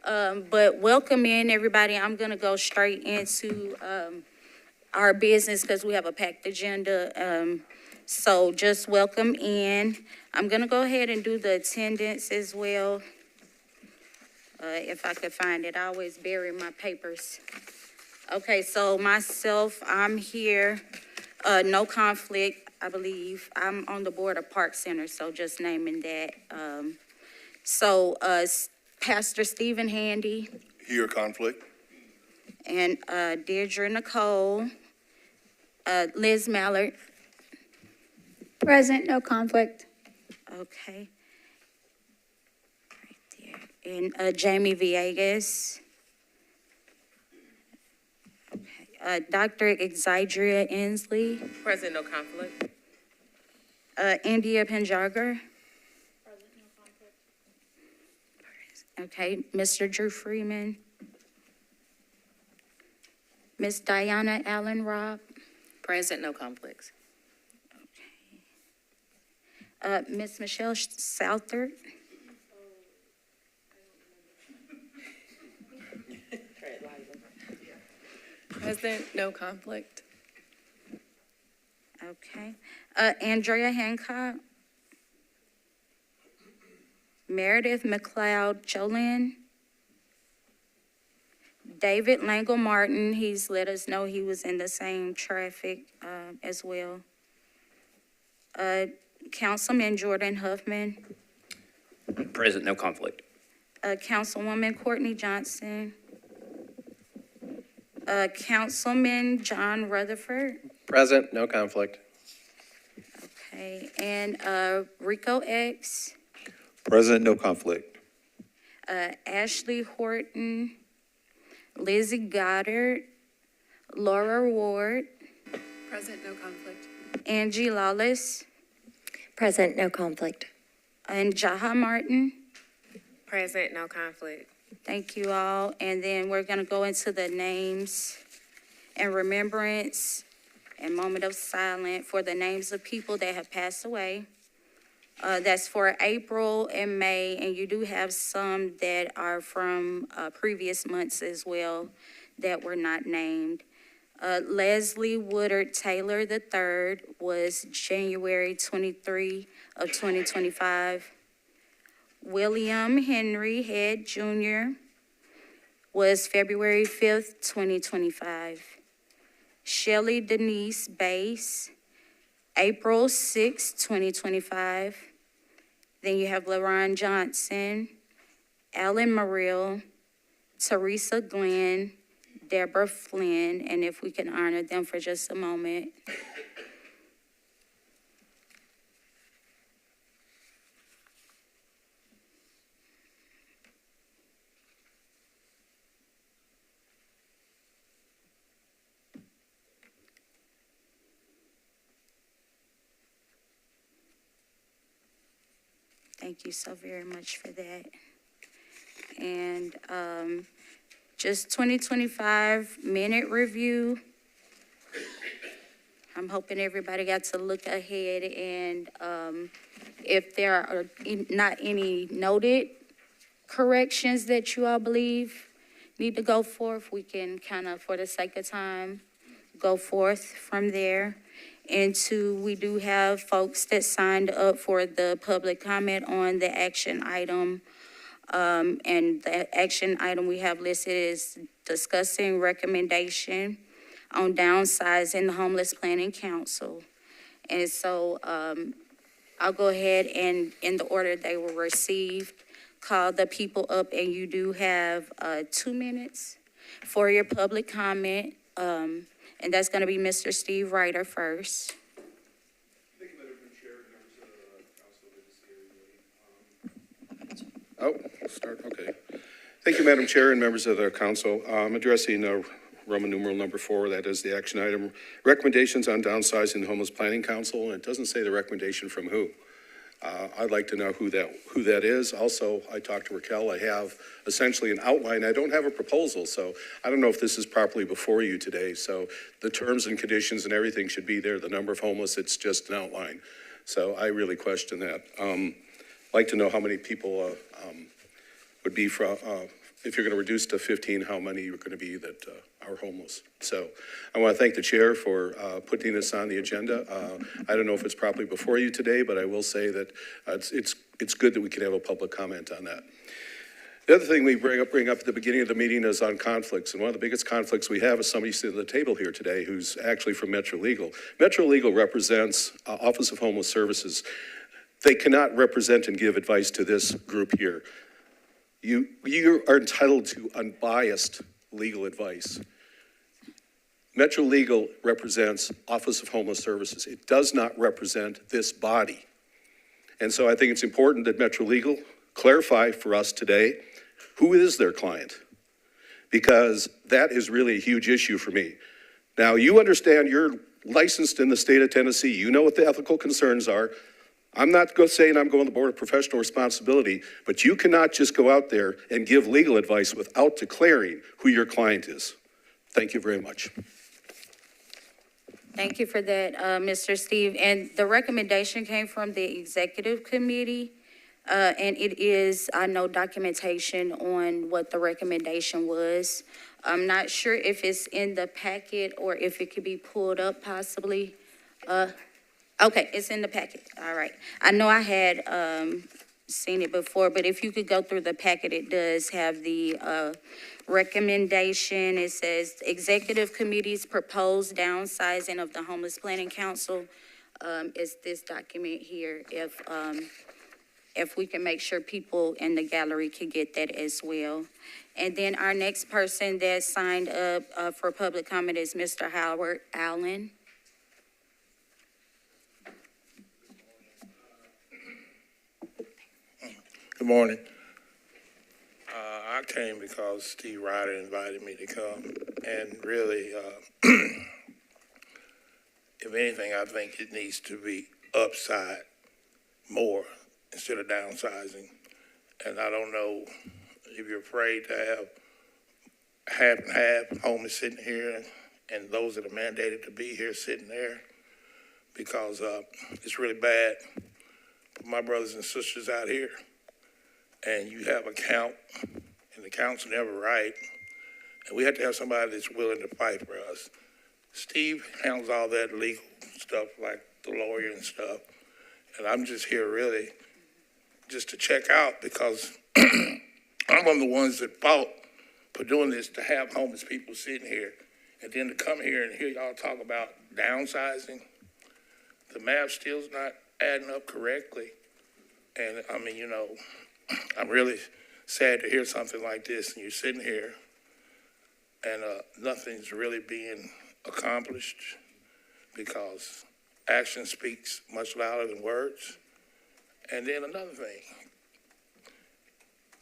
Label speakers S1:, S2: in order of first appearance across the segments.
S1: But welcome in, everybody. I'm going to go straight into our business because we have a packed agenda. So just welcome in. I'm going to go ahead and do the attendance as well. If I could find it, I always bury my papers. Okay, so myself, I'm here. No conflict, I believe. I'm on the board of Park Center, so just naming that. Pastor Stephen Handy
S2: Here, conflict.
S1: and Deirdre Nicole, Liz Mallard.
S3: Present, no conflict.
S1: Okay. Right there. And Jamie Villegas. Okay. Dr. Exidria Inslee.
S4: Present, no conflict.
S1: India Panjagar. Okay, Mr. Drew Freeman. Miss Diana Allen Robb.
S4: Present, no conflicts.
S1: Miss Michelle Southard.
S4: Present, no conflict.
S1: Okay. Andrea Hancock. Meredith McLeod Jolin. David Langle Martin, he's let us know he was in the same traffic as well. Councilman Jordan Huffman.
S5: Present, no conflict.
S1: Councilwoman Courtney Johnson. Councilman John Rutherford.
S6: Present, no conflict.
S1: Okay, and Rico X.
S2: Present, no conflict.
S1: Ashley Horton. Lizzie Goddard. Laura Ward.
S4: Present, no conflict.
S1: Angie Lawless.
S7: Present, no conflict.
S1: And Jaha Martin.
S4: Present, no conflict.
S1: Thank you all. And then we're going to go into the names and remembrance and moment of silence for the names of people that have passed away. That's for April and May, and you do have some that are from previous months as well that were not named. Leslie Woodard Taylor III was January 23 of 2025. William Henry Head Jr. was February 5th, 2025. Shelley Denise Bass, April 6th, 2025. Then you have LaRon Johnson, Alan Murrill, Teresa Glenn, Deborah Flynn, and if we can honor them for just a moment. Thank you so very much for that. And just 2025 minute review. I'm hoping everybody got to look ahead, and if there are not any noted corrections that you all believe need to go forth, we can kind of, for the sake of time, go forth from there. And two, we do have folks that signed up for the public comment on the action item. And the action item we have listed is discussing recommendation on downsizing the Homeless Planning Council. And so I'll go ahead and, in the order they were received, call the people up, and you do have 2 minutes for your public comment. And that's going to be Mr. Steve Ryder first.
S2: Thank you, Madam Chair and members of the council. Start, okay. Thank you, Madam Chair and members of the council. I'm addressing Roman numeral number 4, that is the action item, recommendations on downsizing the Homeless Planning Council, and it doesn't say the recommendation from who. I'd like to know who that is. Also, I talked to Raquel. I have essentially an outline. I don't have a proposal, so I don't know if this is properly before you today. So the terms and conditions and everything should be there. The number of homeless, it's just an outline. So I really question that. I'd like to know how many people would be if you're going to reduce to 15, how many are going to be that are homeless. So I want to thank the chair for putting this on the agenda. I don't know if it's properly before you today, but I will say that it's good that we can have a public comment on that. The other thing we bring up at the beginning of the meeting is on conflicts. And one of the biggest conflicts we have is somebody sitting at the table here today who's actually from Metro Legal. Metro Legal represents Office of Homeless Services. They cannot represent and give advice to this group here. You are entitled to unbiased legal advice. Metro Legal represents Office of Homeless Services. It does not represent this body. And so I think it's important that Metro Legal clarify for us today who is their client, because that is really a huge issue for me. Now, you understand you're licensed in the state of Tennessee. You know what the ethical concerns are. I'm not saying I'm going to the board of professional responsibility, but you cannot just go out there and give legal advice without declaring who your client is. Thank you very much.
S1: Thank you for that, Mr. Steve. And the recommendation came from the executive committee, and it is, I know, documentation on what the recommendation was. I'm not sure if it's in the packet or if it could be pulled up possibly. Okay, it's in the packet. All right. I know I had seen it before, but if you could go through the packet, it does have the recommendation. It says executive committee's proposed downsizing of the Homeless Planning Council is this document here. If we can make sure people in the gallery can get that as well. And then our next person that signed up for public comment is Mr. Howard Allen.
S3: Good morning. I came because Steve Ryder invited me to come, and really, if anything, I think it needs to be upside more instead of downsizing. And I don't know if you're afraid to have half and half homeless sitting here and those that are mandated to be here sitting there, because it's really bad for my brothers and sisters out here. And you have a count, and the count's never right. And we have to have somebody that's willing to fight for us. Steve handles all that legal stuff, like the lawyer and stuff. And I'm just here really just to check out, because I'm one of the ones that fought for doing this, to have homeless people sitting here. And then to come here and hear y'all talk about downsizing, the math still's not adding up correctly. And I mean, you know, I'm really sad to hear something like this, and you're sitting here and nothing's really being accomplished, because action speaks much louder than words. And then another thing,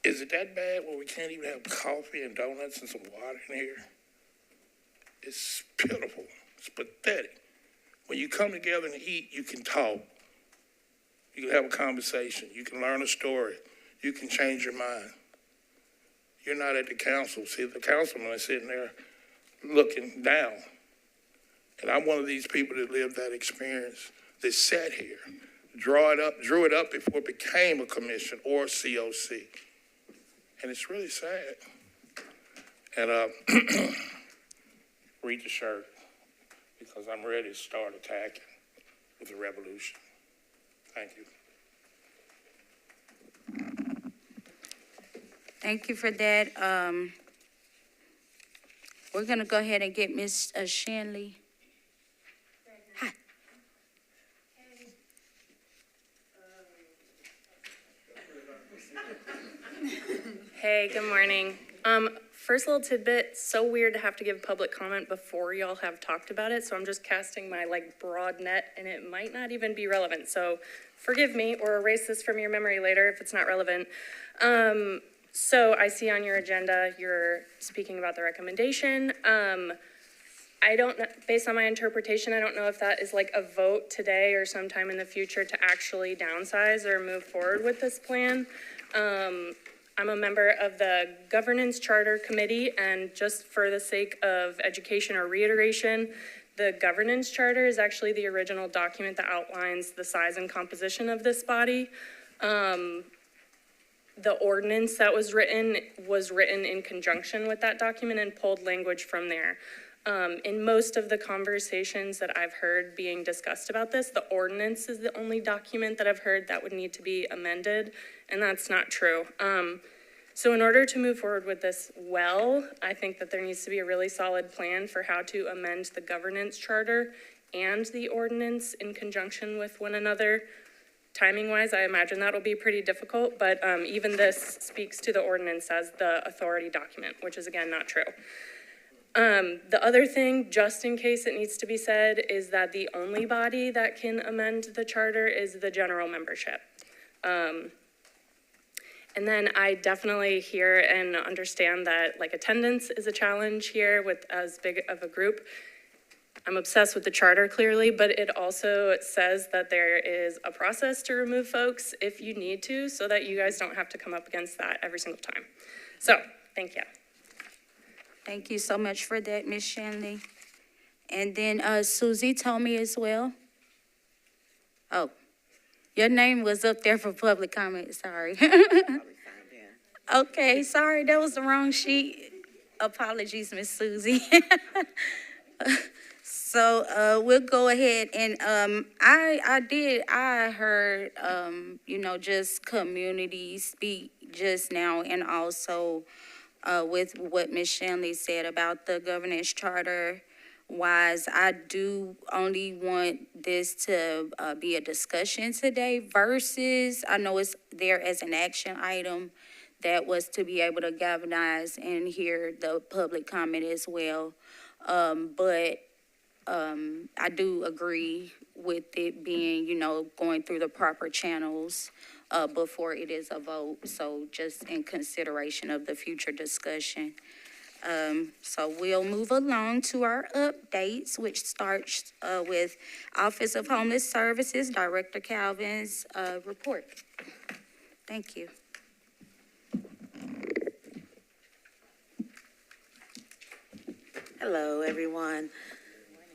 S3: is it that bad where we can't even have coffee and donuts and some water in here? It's pitiful. It's pathetic. When you come together and eat, you can talk. You can have a conversation. You can learn a story. You can change your mind. You're not at the council. See, the councilman is sitting there looking down. And I'm one of these people that lived that experience, that sat here, drew it up before it became a commission or a COC. And it's really sad. And read the shirt, because I'm ready to start attacking with the revolution. Thank you.
S1: Thank you for that. We're going to go ahead and get Ms. Shanley. Hi.
S8: Hey, good morning. First little tidbit, so weird to have to give public comment before y'all have talked about it, so I'm just casting my broad net, and it might not even be relevant, so forgive me or erase this from your memory later if it's not relevant. So I see on your agenda, you're speaking about the recommendation. I don't know, based on my interpretation, I don't know if that is a vote today or sometime in the future to actually downsize or move forward with this plan. I'm a member of the Governance Charter Committee, and just for the sake of education or reiteration, the Governance Charter is actually the original document that outlines the size and composition of this body. the ordinance that was written in conjunction with that document and pulled language from there. In most of the conversations that I've heard being discussed about this, the ordinance is the only document that I've heard that would need to be amended, and that's not true. So in order to move forward with this well, I think that there needs to be a really solid plan for how to amend the governance charter and the ordinance in conjunction with one another. Timing-wise, I imagine that'll be pretty difficult, but even this speaks to the ordinance as the authority document, which is again not true. The other thing, just in case it needs to be said, is that the only body that can amend the charter is the general membership. And then I definitely hear and understand that like attendance is a challenge here with as big of a group. I'm obsessed with the charter clearly, but it also says that there is a process to remove folks if you need to, so that you guys don't have to come up against that every single time. So, thank you.
S1: Thank you so much for that, Ms. Shanley. And then Susie told me as well. Oh, your name was up there for public comment, sorry. Okay, sorry, that was the wrong sheet. Apologies, Miss Susie. So we'll go ahead and I heard, just community speak just now, and also with what Ms. Shanley said about the governance charter wise, I do only want this to be a discussion today versus, I know it's there as an action item that was to be able to galvanize and hear the public comment as well. But I do agree with it being, going through the proper channels before it is a vote. So just in consideration of the future discussion. So we'll move along to our updates, which starts with Office of Homeless Services, Director Calvin's report. Thank you.
S9: Hello, everyone.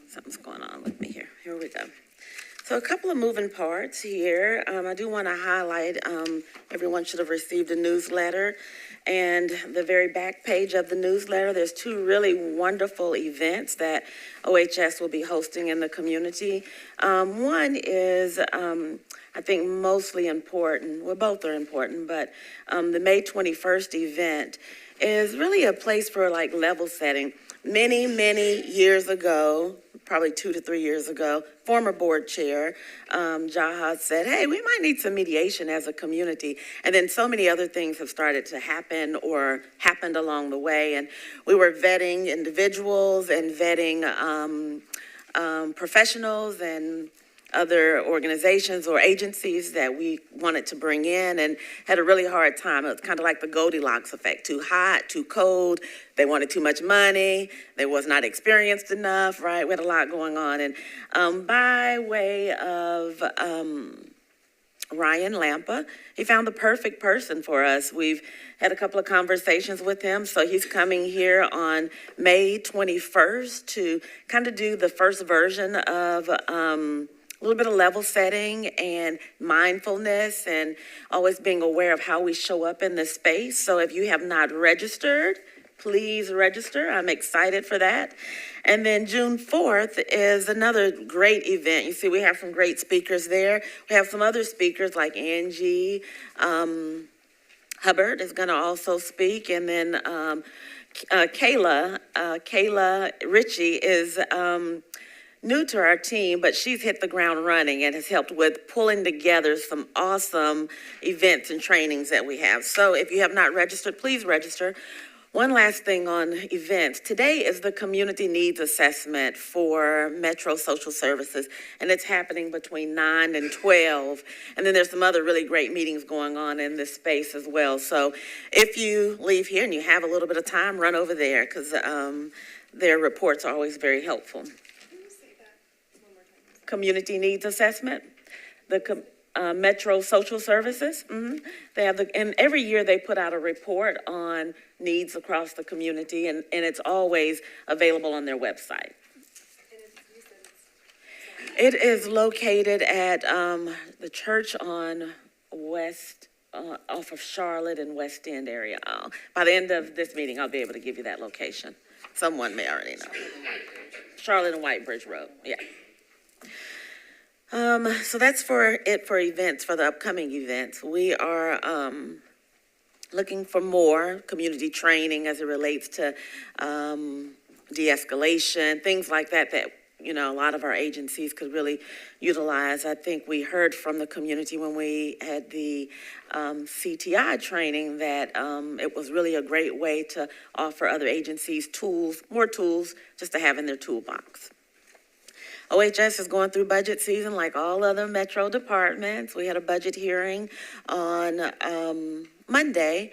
S9: Something's going on with me here. Here we go. So a couple of moving parts here. I do want to highlight, everyone should have received a newsletter, and the very back page of the newsletter, there's two really wonderful events that OHS will be hosting in the community. One is, I think, mostly important. Well, both are important, but the May 21st event is really a place for like level setting. Many, many years ago, probably 2 to 3 years ago, former board chair, Jaha said, hey, we might need some mediation as a community. And then so many other things have started to happen or happened along the way. And we were vetting individuals and vetting professionals and other organizations or agencies that we wanted to bring in, and had a really hard time. It was kind of like the Goldilocks effect, too hot, too cold. They wanted too much money. They was not experienced enough, right? We had a lot going on. And by way of Ryan Lampa, he found the perfect person for us. We've had a couple of conversations with him, so he's coming here on May 21st to kind of do the first version of a little bit of level setting and mindfulness and always being aware of how we show up in this space. So if you have not registered, please register. I'm excited for that. And then June 4th is another great event. You see, we have some great speakers there. We have some other speakers like Angie Hubbard is going to also speak. And then Kayla Ritchie is new to our team, but she's hit the ground running and has helped with pulling together some awesome events and trainings that we have. So if you have not registered, please register. One last thing on events. Today is the community needs assessment for Metro Social Services, and it's happening between 9 and 12. And then there's some other really great meetings going on in this space as well. So if you leave here and you have a little bit of time, run over there, because their reports are always very helpful. Community needs assessment, the Metro Social Services. They have and every year they put out a report on needs across the community, and it's always available on their website. It is located at the church on West off of Charlotte and West End area. By the end of this meeting, I'll be able to give you that location. Someone may already know. Charlotte and White Bridge Road, yeah. So that's for events, for the upcoming events. We are looking for more community training as it relates to de-escalation, things like that, you know, a lot of our agencies could really utilize. I think we heard from the community when we had the CTI training that it was really a great way to offer other agencies tools, more tools, just to have in their toolbox. OHS is going through budget season like all other metro departments. We had a budget hearing on Monday.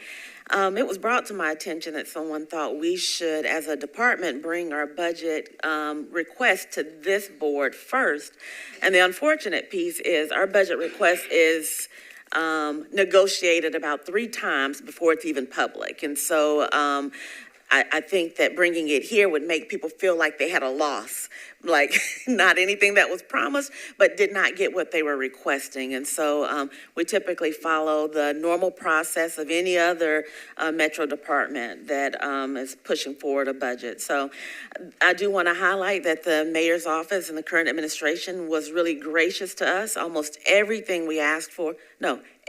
S9: It was brought to my attention that someone thought we should, as a department, bring our budget request to this board first. And the unfortunate piece is our budget request is negotiated about 3 times before it's even public. And so I think that bringing it here would make people feel like they had a loss, like not anything that was promised, but did not get what they were requesting. And so we typically follow the normal process of any other metro department that is pushing forward a budget. So I do want to highlight that the mayor's office and the current administration was really gracious to us. Almost everything we asked for,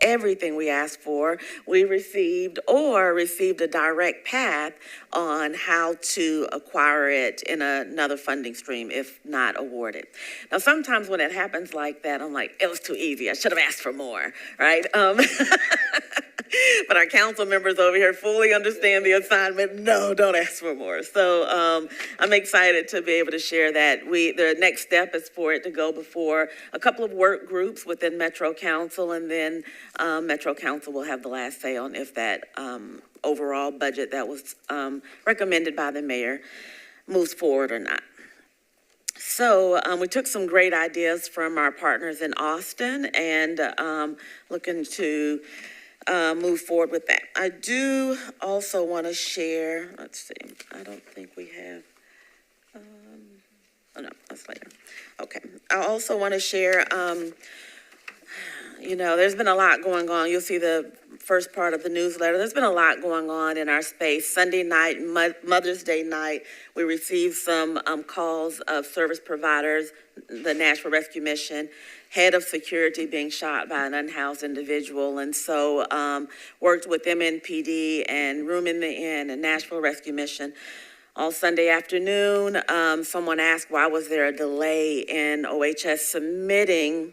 S9: everything we asked for, we received or received a direct path on how to acquire it in another funding stream, if not awarded. Now, sometimes when it happens like that, I'm like, it was too easy. I should have asked for more, right? But our council members over here fully understand the assignment. No, don't ask for more. So I'm excited to be able to share that. The next step is for it to go before a couple of work groups within Metro Council, and then Metro Council will have the last say on if that overall budget that was recommended by the mayor moves forward or not. So we took some great ideas from our partners in Austin and looking to move forward with that. I do also want to share, let's see, I don't think we have, oh no, that's later. Okay, I also want to share, you know, there's been a lot going on. You'll see the first part of the newsletter. There's been a lot going on in our space. Sunday night, Mother's Day night, we received some calls of service providers, the Nashville Rescue Mission, head of security being shot by an unhoused individual. And so worked with MNPD and Room in the Inn and Nashville Rescue Mission. All Sunday afternoon, someone asked why was there a delay in OHS submitting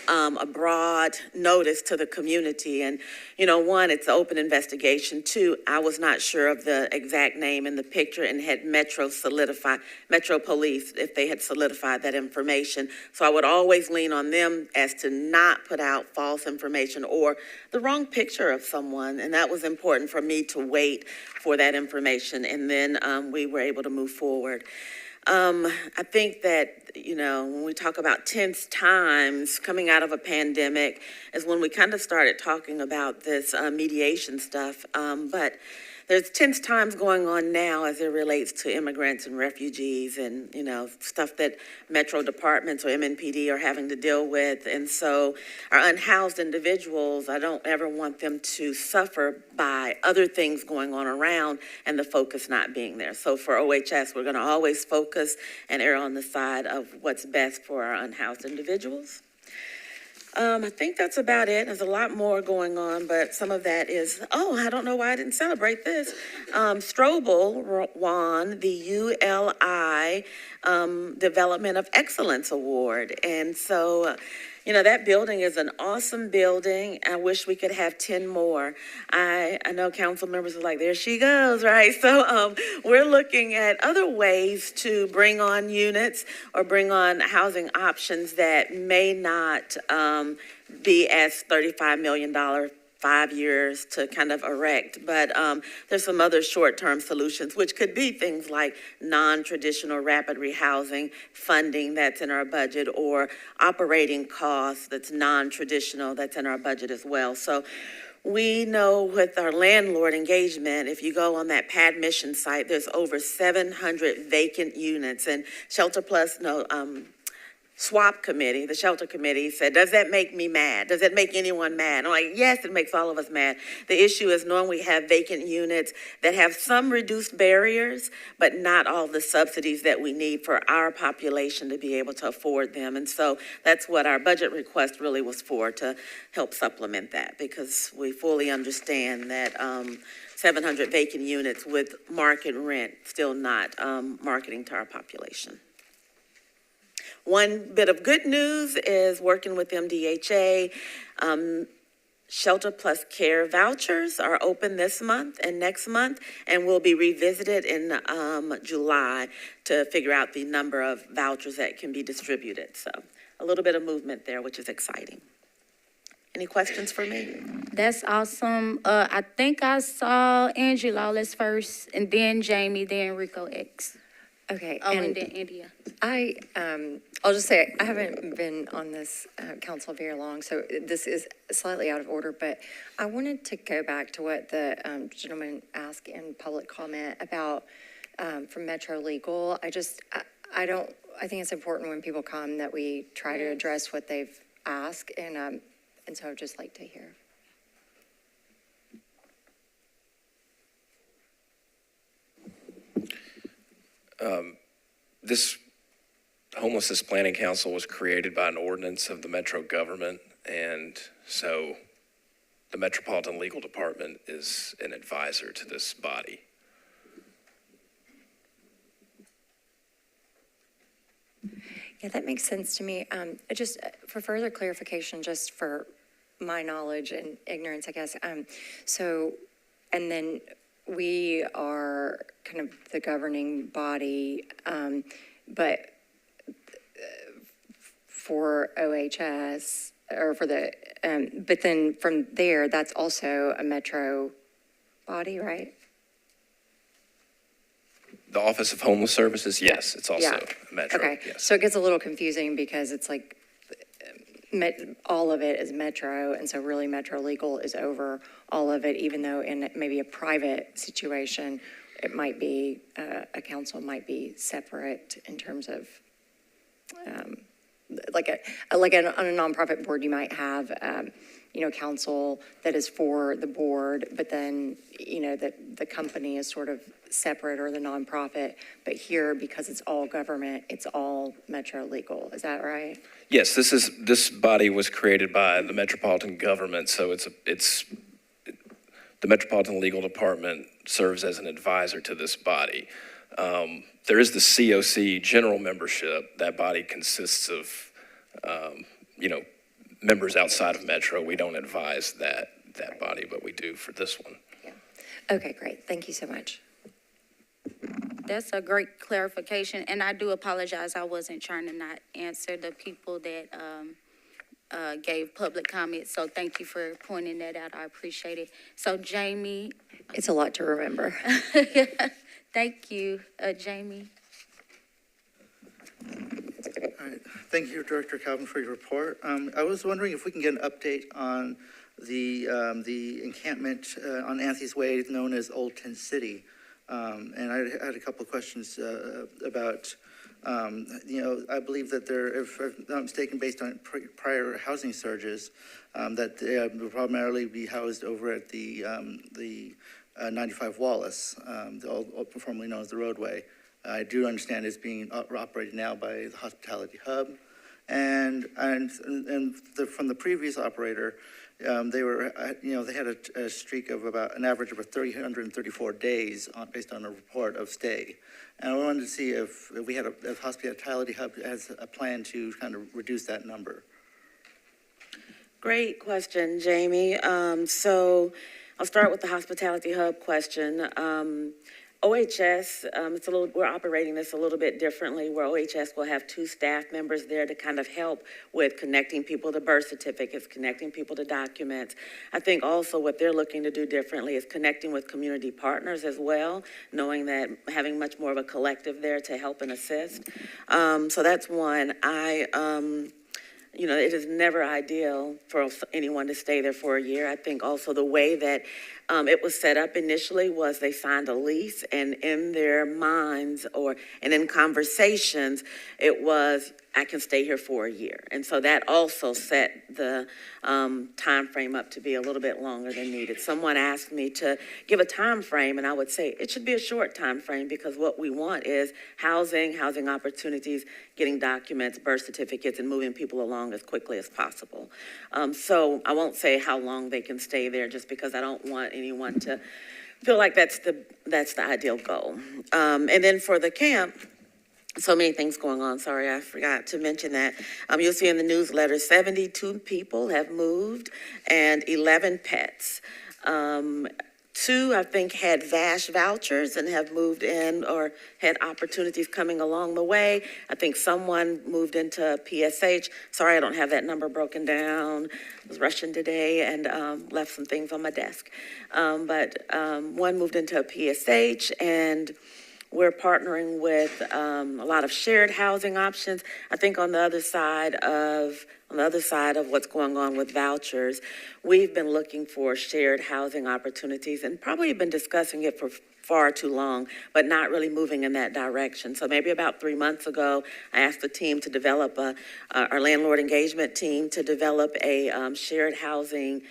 S9: a broad notice to the community. And, you know, 1, it's an open investigation. 2, I was not sure of the exact name in the picture and had Metro Police, if they had solidified that information. So I would always lean on them as to not put out false information or the wrong picture of someone. And that was important for me to wait for that information. And then we were able to move forward. I think that, you know, when we talk about tense times coming out of a pandemic is when we kind of started talking about this mediation stuff. But there's tense times going on now as it relates to immigrants and refugees and, you know, stuff that metro departments or MNPD are having to deal with. And so our unhoused individuals, I don't ever want them to suffer by other things going on around and the focus not being there. So for OHS, we're going to always focus and err on the side of what's best for our unhoused individuals. I think that's about it. There's a lot more going on, but some of that is, I don't know why I didn't celebrate this. Strobel won the ULI Development of Excellence Award. And so, you know, that building is an awesome building. I wish we could have 10 more. I know council members are like, there she goes, right? So we're looking at other ways to bring on units or bring on housing options that may not be as $35 million 5 years to kind of erect, but there's some other short-term solutions, which could be things like non-traditional rapid rehousing funding that's in our budget or operating costs that's non-traditional that's in our budget as well. So we know with our landlord engagement, if you go on that PAD mission site, there's over 700 vacant units and swap committee, the shelter committee, said, does that make me mad? Does that make anyone mad? I'm like, yes, it makes all of us mad. The issue is knowing we have vacant units that have some reduced barriers, but not all the subsidies that we need for our population to be able to afford them. And so that's what our budget request really was for, to help supplement that, because we fully understand that 700 vacant units with market rent still not marketing to our population. One bit of good news is working with MDHA. Shelter Plus Care vouchers are open this month and next month, and will be revisited in July to figure out the number of vouchers that can be distributed. So a little bit of movement there, which is exciting. Any questions for me?
S1: That's awesome. I think I saw Angie Lawless first, and then Jamie, then Rico X.
S7: Okay,
S1: Oh, and
S7: and
S1: then India.
S7: I'll just say, I haven't been on this council very long, so this is slightly out of order, but I wanted to go back to what the gentleman asked in public comment about from Metro Legal. I think it's important when people come that we try to address what they've asked, and so I'd just like to hear.
S6: This Homelessness Planning Council was created by an ordinance of the Metro government, and so the Metropolitan Legal Department is an advisor to this body.
S7: Yeah, that makes sense to me. Just for further clarification, just for my knowledge and ignorance, I guess. And then we are kind of the governing body, but for OHS, or for the, but then from there, that's also a Metro body, right?
S6: The Office of Homeless Services, yes, it's also
S7: Yeah.
S6: Metro,
S7: Okay,
S6: yes.
S7: so it gets a little confusing because it's like, all of it is Metro, and so really Metro Legal is over all of it, even though in maybe a private situation, it might be, a council might be separate in terms of, on a nonprofit board, you might have, council that is for the board, but then, that the company is sort of separate, or the nonprofit. But here, because it's all government, it's all Metro Legal. Is that right?
S6: Yes, this body was created by the Metropolitan government, so it's the Metropolitan Legal Department serves as an advisor to this body. There is the COC general membership. That body consists of, members outside of Metro. We don't advise that body, but we do for this one.
S7: Yeah. Okay, great. Thank you so much.
S1: That's a great clarification, and I do apologize. I wasn't trying to not answer the people that gave public comments, so thank you for pointing that out. I appreciate it. So Jamie.
S7: It's a lot to remember.
S1: Thank you, Jamie.
S10: All right. Thank you, Director Calvin, for your report. I was wondering if we can get an update on the encampment on Anthony's Way, known as Old Tent City. And I had a couple of questions about, I believe that there, if I'm not mistaken, based on prior housing surges, that they will primarily be housed over at the 95 Wallace, formerly known as the roadway. I do understand it's being operated now by the Hospitality Hub. And from the previous operator, they were, they had a streak of about an average of 334 days based on a report of stay. And I wanted to see if Hospitality Hub has a plan to kind of reduce that number.
S9: Great question, Jamie. So I'll start with the Hospitality Hub question. OHS, we're operating this a little bit differently, where OHS will have 2 staff members there to kind of help with connecting people to birth certificates, connecting people to documents. I think also what they're looking to do differently is connecting with community partners as well, knowing that having much more of a collective there to help and assist. So that's one. It is never ideal for anyone to stay there for a year. I think also the way that it was set up initially was they signed a lease, and in their minds and in conversations, it was, I can stay here for a year. And so that also set the time frame up to be a little bit longer than needed. Someone asked me to give a time frame, and I would say it should be a short time frame, because what we want is housing opportunities, getting documents, birth certificates, and moving people along as quickly as possible. So I won't say how long they can stay there, just because I don't want anyone to feel like that's the ideal goal. And then for the camp, so many things going on. Sorry, I forgot to mention that. You'll see in the newsletter, 72 people have moved and 11 pets. 2, I think, had VASH vouchers and have moved in or had opportunities coming along the way. I think someone moved into PSH. Sorry, I don't have that number broken down. I was rushing today and left some things on my desk. But one moved into a PSH, and we're partnering with a lot of shared housing options. I think on the other side of what's going on with vouchers, we've been looking for shared housing opportunities and probably been discussing it for far too long, but not really moving in that direction. So maybe about 3 months ago, I asked the team to develop our landlord engagement team to develop a shared housing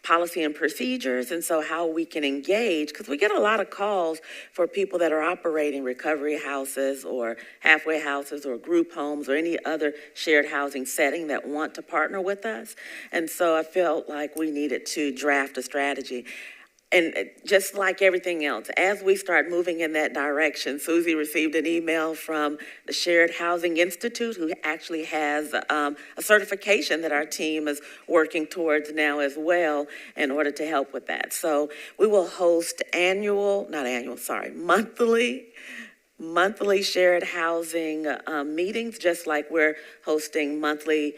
S9: policy and procedures, and so how we can engage, because we get a lot of calls for people that are operating recovery houses or halfway houses or group homes or any other shared housing setting that want to partner with us. And so I felt like we needed to draft a strategy. And just like everything else, as we start moving in that direction, Susie received an email from the Shared Housing Institute, who actually has a certification that our team is working towards now as well in order to help with that. So we will host monthly shared housing meetings, just like we're hosting monthly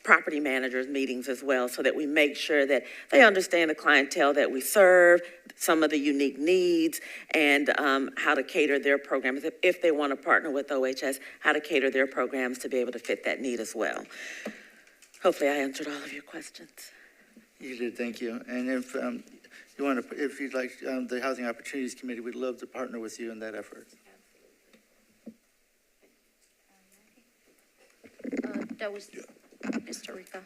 S9: property managers meetings as well, so that we make sure that they understand the clientele that we serve, some of the unique needs, and how to cater their programs. If they want to partner with OHS, how to cater their programs to be able to fit that need as well. Hopefully I answered all of your questions.
S10: You did, thank you. And if if you'd like, the Housing Opportunities Committee, we'd love to partner with you in that effort.
S1: That was Mr. Rico.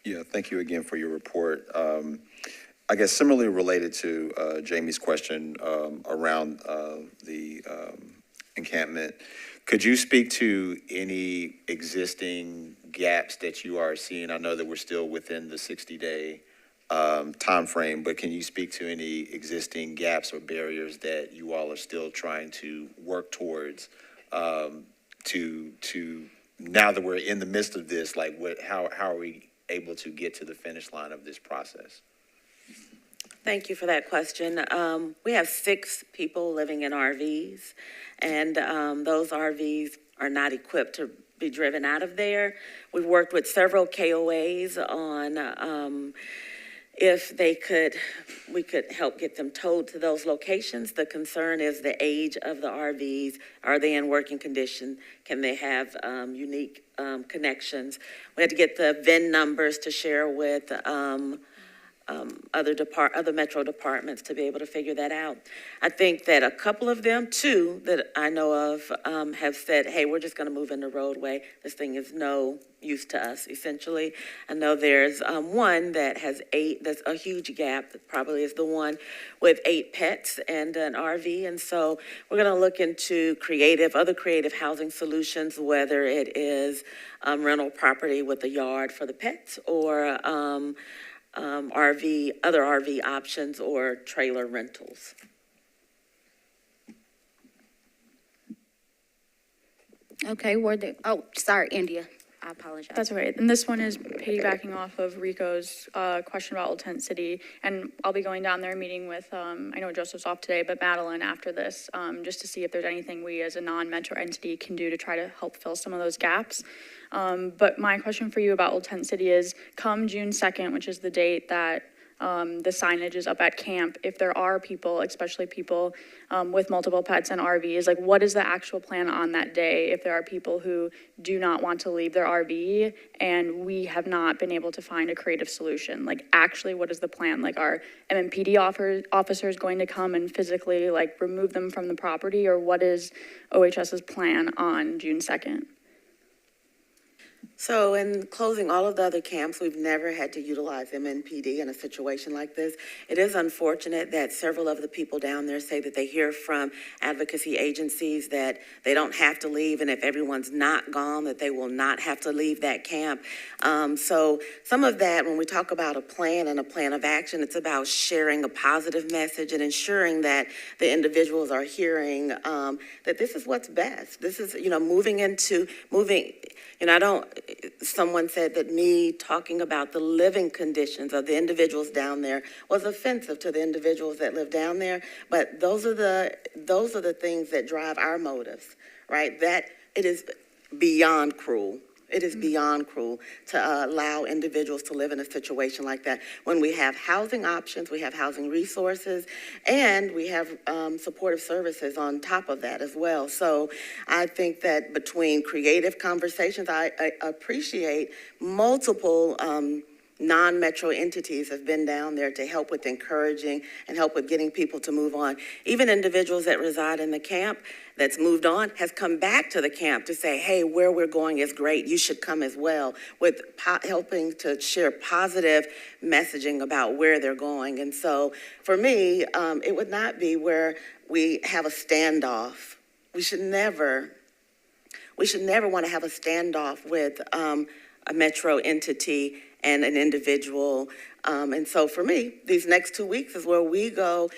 S11: Yeah, thank you again for your report. I guess similarly related to Jamie's question around the encampment, could you speak to any existing gaps that you are seeing? I know that we're still within the 60-day time frame, but can you speak to any existing gaps or barriers that you all are still trying to work towards to now that we're in the midst of this, like how are we able to get to the finish line of this process?
S9: Thank you for that question. We have 6 people living in RVs, and those RVs are not equipped to be driven out of there. We've worked with several KOAs on if we could help get them towed to those locations. The concern is the age of the RVs. Are they in working condition? Can they have unique connections? We had to get the VIN numbers to share with other metro departments to be able to figure that out. I think that a couple of them, 2 that I know of, have said, hey, we're just going to move in the roadway. This thing is no use to us, essentially. I know there's one that has 8, that's a huge gap, that probably is the one with 8 pets and an RV. And so we're going to look into other creative housing solutions, whether it is rental property with a yard for the pets or other RV options or trailer rentals.
S1: Okay, sorry, India. I apologize.
S12: That's all right. And this one is piggybacking off of Rico's question about Old Tent City. And I'll be going down there meeting with, I know Joseph's off today, but Madeline after this, just to see if there's anything we as a non-metro entity can do to try to help fill some of those gaps. But my question for you about Old Tent City is, come June 2nd, which is the date that the signage is up at camp, if there are people, especially people with multiple pets and RVs, like what is the actual plan on that day if there are people who do not want to leave their RV and we have not been able to find a creative solution? Like actually, what is the plan? Like are MMPD officers going to come and physically like remove them from the property, or what is OHS's plan on June 2nd?
S9: So in closing all of the other camps, we've never had to utilize MNPD in a situation like this. It is unfortunate that several of the people down there say that they hear from advocacy agencies that they don't have to leave, and if everyone's not gone, that they will not have to leave that camp. So some of that, when we talk about a plan and a plan of action, it's about sharing a positive message and ensuring that the individuals are hearing that this is what's best. This is, someone said that me talking about the living conditions of the individuals down there was offensive to the individuals that live down there, but those are the things that drive our motives, right? That it is beyond cruel. It is beyond cruel to allow individuals to live in a situation like that. When we have housing options, we have housing resources, and we have supportive services on top of that as well. So I think that between creative conversations, I appreciate multiple non-metro entities have been down there to help with encouraging and help with getting people to move on. Even individuals that reside in the camp that's moved on has come back to the camp to say, hey, where we're going is great. You should come as well, with helping to share positive messaging about where they're going. And so for me, it would not be where we have a standoff. We should never want to have a standoff with a metro entity and an individual. And so for me, these next 2 weeks is where we go,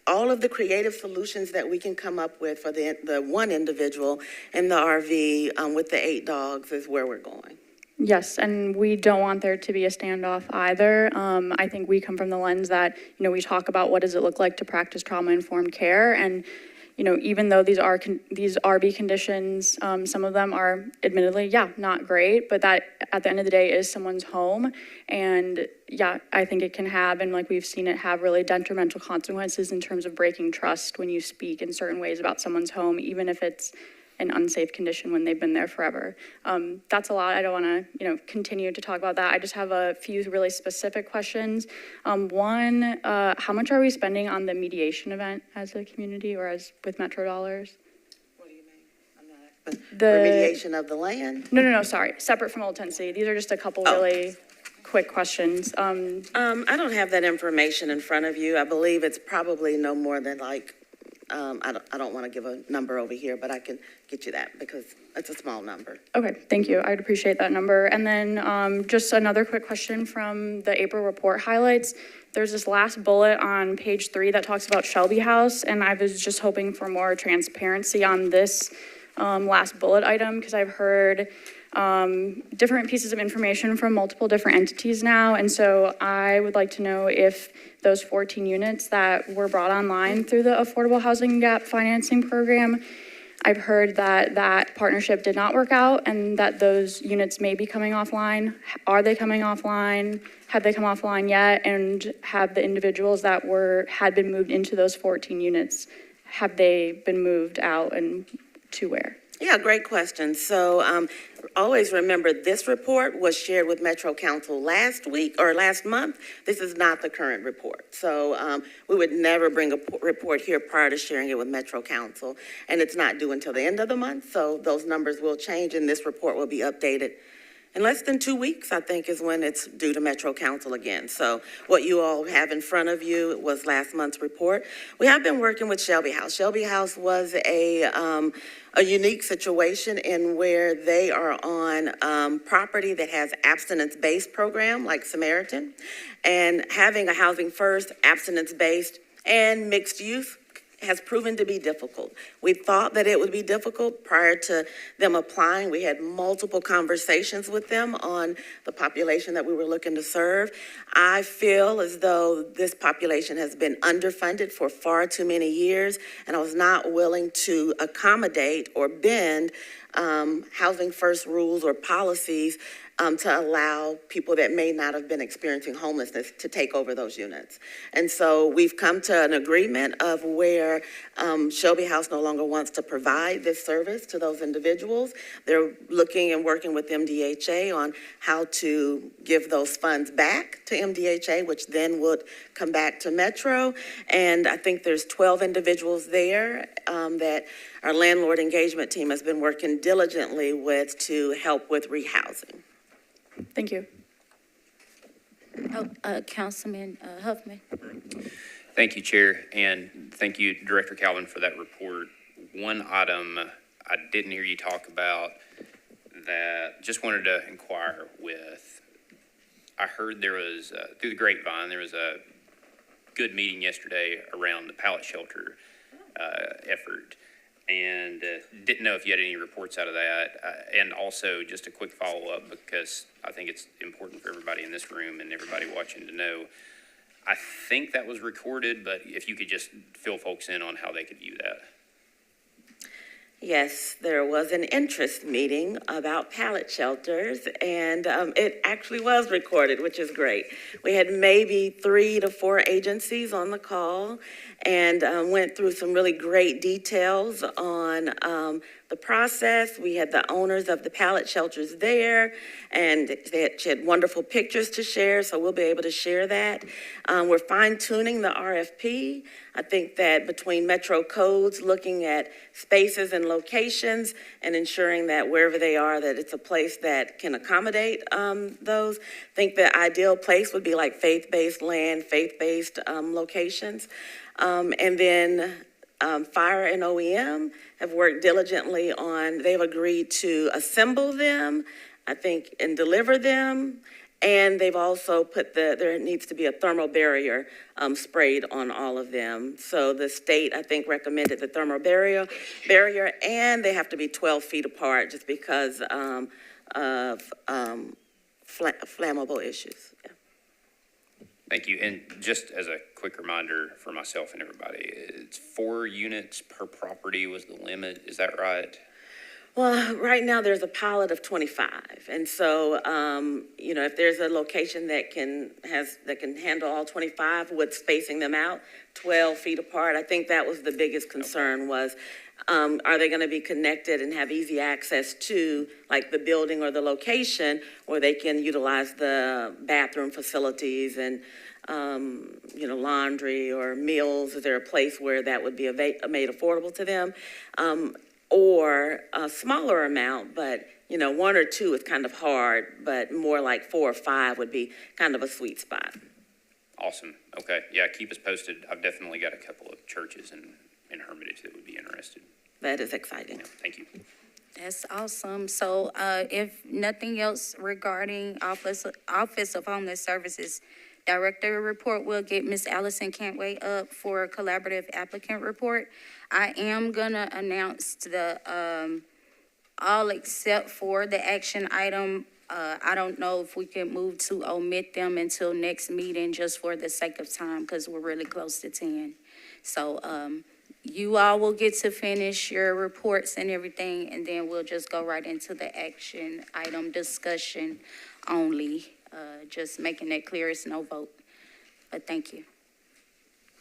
S9: all of the creative solutions that we can come up with for the one individual in the RV with the 8 dogs is where we're going.
S12: Yes, and we don't want there to be a standoff either. I think we come from the lens that, we talk about what does it look like to practice trauma-informed care, and even though these RV conditions, some of them are admittedly, not great, but that at the end of the day is someone's home. And I think it can have, and like we've seen it have really detrimental consequences in terms of breaking trust when you speak in certain ways about someone's home, even if it's an unsafe condition when they've been there forever. That's a lot. I don't want to, continue to talk about that. I just have a few really specific questions. One, how much are we spending on the mediation event as a community or as with Metro dollars?
S9: What do you mean? The remediation of the land?
S12: No, sorry. Separate from Old Tennessee. These are just a couple really quick questions.
S9: I don't have that information in front of you. I believe it's probably no more than I don't want to give a number over here, but I can get you that because it's a small number.
S12: Okay, thank you. I'd appreciate that number. And then just another quick question from the April report highlights. There's this last bullet on page 3 that talks about Shelby House, and I was just hoping for more transparency on this last bullet item because I've heard different pieces of information from multiple different entities now, and so I would like to know if those 14 units that were brought online through the Affordable Housing Gap Financing Program, I've heard that that partnership did not work out and that those units may be coming offline. Are they coming offline? Have they come offline yet? And have the individuals that had been moved into those 14 units, have they been moved out and to where?
S9: Yeah, great question. So always remember this report was shared with Metro Council last month. This is not the current report. So we would never bring a report here prior to sharing it with Metro Council. And it's not due until the end of the month. So those numbers will change and this report will be updated in less than 2 weeks, I think, is when it's due to Metro Council again. So what you all have in front of you was last month's report. We have been working with Shelby House. Shelby House was a unique situation in where they are on property that has abstinence-based program like Samaritan, and having a housing first, abstinence-based, and mixed use has proven to be difficult. We thought that it would be difficult prior to them applying. We had multiple conversations with them on the population that we were looking to serve. I feel as though this population has been underfunded for far too many years, and I was not willing to accommodate or bend housing first rules or policies to allow people that may not have been experiencing homelessness to take over those units. And so we've come to an agreement of where Shelby House no longer wants to provide this service to those individuals. They're looking and working with MDHA on how to give those funds back to MDHA, which then would come back to Metro. And I think there's 12 individuals there that our landlord engagement team has been working diligently with to help with rehousing.
S12: Thank you.
S1: Councilman Huffman.
S5: Thank you, Chair, and thank you, Director Calvin, for that report. One item I didn't hear you talk about that just wanted to inquire with. I heard there was, through the grapevine, there was a good meeting yesterday around the pallet shelter effort, and didn't know if you had any reports out of that. And also, just a quick follow-up, because I think it's important for everybody in this room and everybody watching to know. I think that was recorded, but if you could just fill folks in on how they could view that.
S9: Yes, there was an interest meeting about pallet shelters, and it actually was recorded, which is great. We had maybe 3 to 4 agencies on the call, and went through some really great details on the process. We had the owners of the pallet shelters there, and she had wonderful pictures to share, so we'll be able to share that. We're fine-tuning the RFP. I think that between Metro codes, looking at spaces and locations and ensuring that wherever they are, that it's a place that can accommodate those. I think the ideal place would be like faith-based land, faith-based locations. And then Fire and OEM have worked diligently on, they've agreed to assemble them, I think, and deliver them. And they've also put there needs to be a thermal barrier sprayed on all of them. So the state, I think, recommended the thermal barrier, and they have to be 12 feet apart just because of flammable issues. Yeah.
S5: Thank you. And just as a quick reminder for myself and everybody, it's 4 units per property was the limit. Is that right?
S9: Well, right now there's a pilot of 25. And so, if there's a location that can handle all 25 with spacing them out 12 feet apart, I think that was the biggest concern was, are they going to be connected and have easy access to like the building or the location, or they can utilize the bathroom facilities and, laundry or meals? Is there a place where that would be made affordable to them? Or a smaller amount, but, 1 or 2 is kind of hard, but more like 4 or 5 would be kind of a sweet spot.
S5: Awesome. Okay. Yeah, keep us posted. I've definitely got a couple of churches in Hermitage that would be interested.
S9: That is exciting.
S5: Yeah, thank you.
S1: That's awesome. So if nothing else regarding Office of Homeless Services Director report, we'll get Ms. Allison Cantway up for a collaborative applicant report. I am gonna announce the all except for the action item. I don't know if we can move to omit them until next meeting just for the sake of time, because we're really close to 10. So you all will get to finish your reports and everything, and then we'll just go right into the action item discussion only. Just making that clear, it's no vote. But thank you.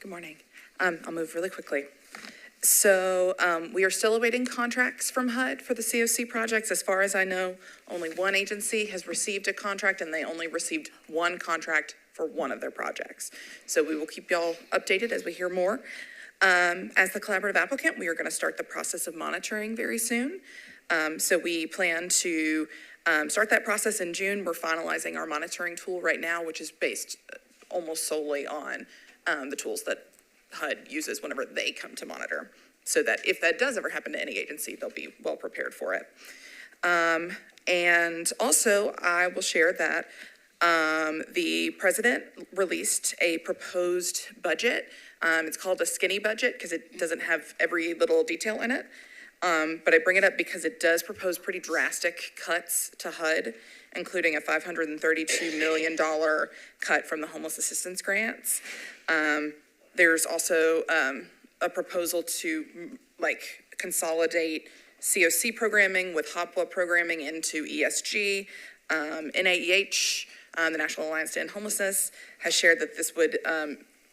S13: Good morning. I'll move really quickly. So we are still awaiting contracts from HUD for the COC projects. As far as I know, only one agency has received a contract, and they only received one contract for one of their projects. So we will keep y'all updated as we hear more. As the collaborative applicant, we are going to start the process of monitoring very soon. So we plan to start that process in June. We're finalizing our monitoring tool right now, which is based almost solely on the tools that HUD uses whenever they come to monitor, so that if that does ever happen to any agency, they'll be well prepared for it. And also, I will share that the president released a proposed budget. It's called a skinny budget because it doesn't have every little detail in it. But I bring it up because it does propose pretty drastic cuts to HUD, including a $532 million cut from the homeless assistance grants. There's also a proposal to consolidate COC programming with HOPWA programming into ESG. NAEH, the National Alliance to End Homelessness, has shared that this would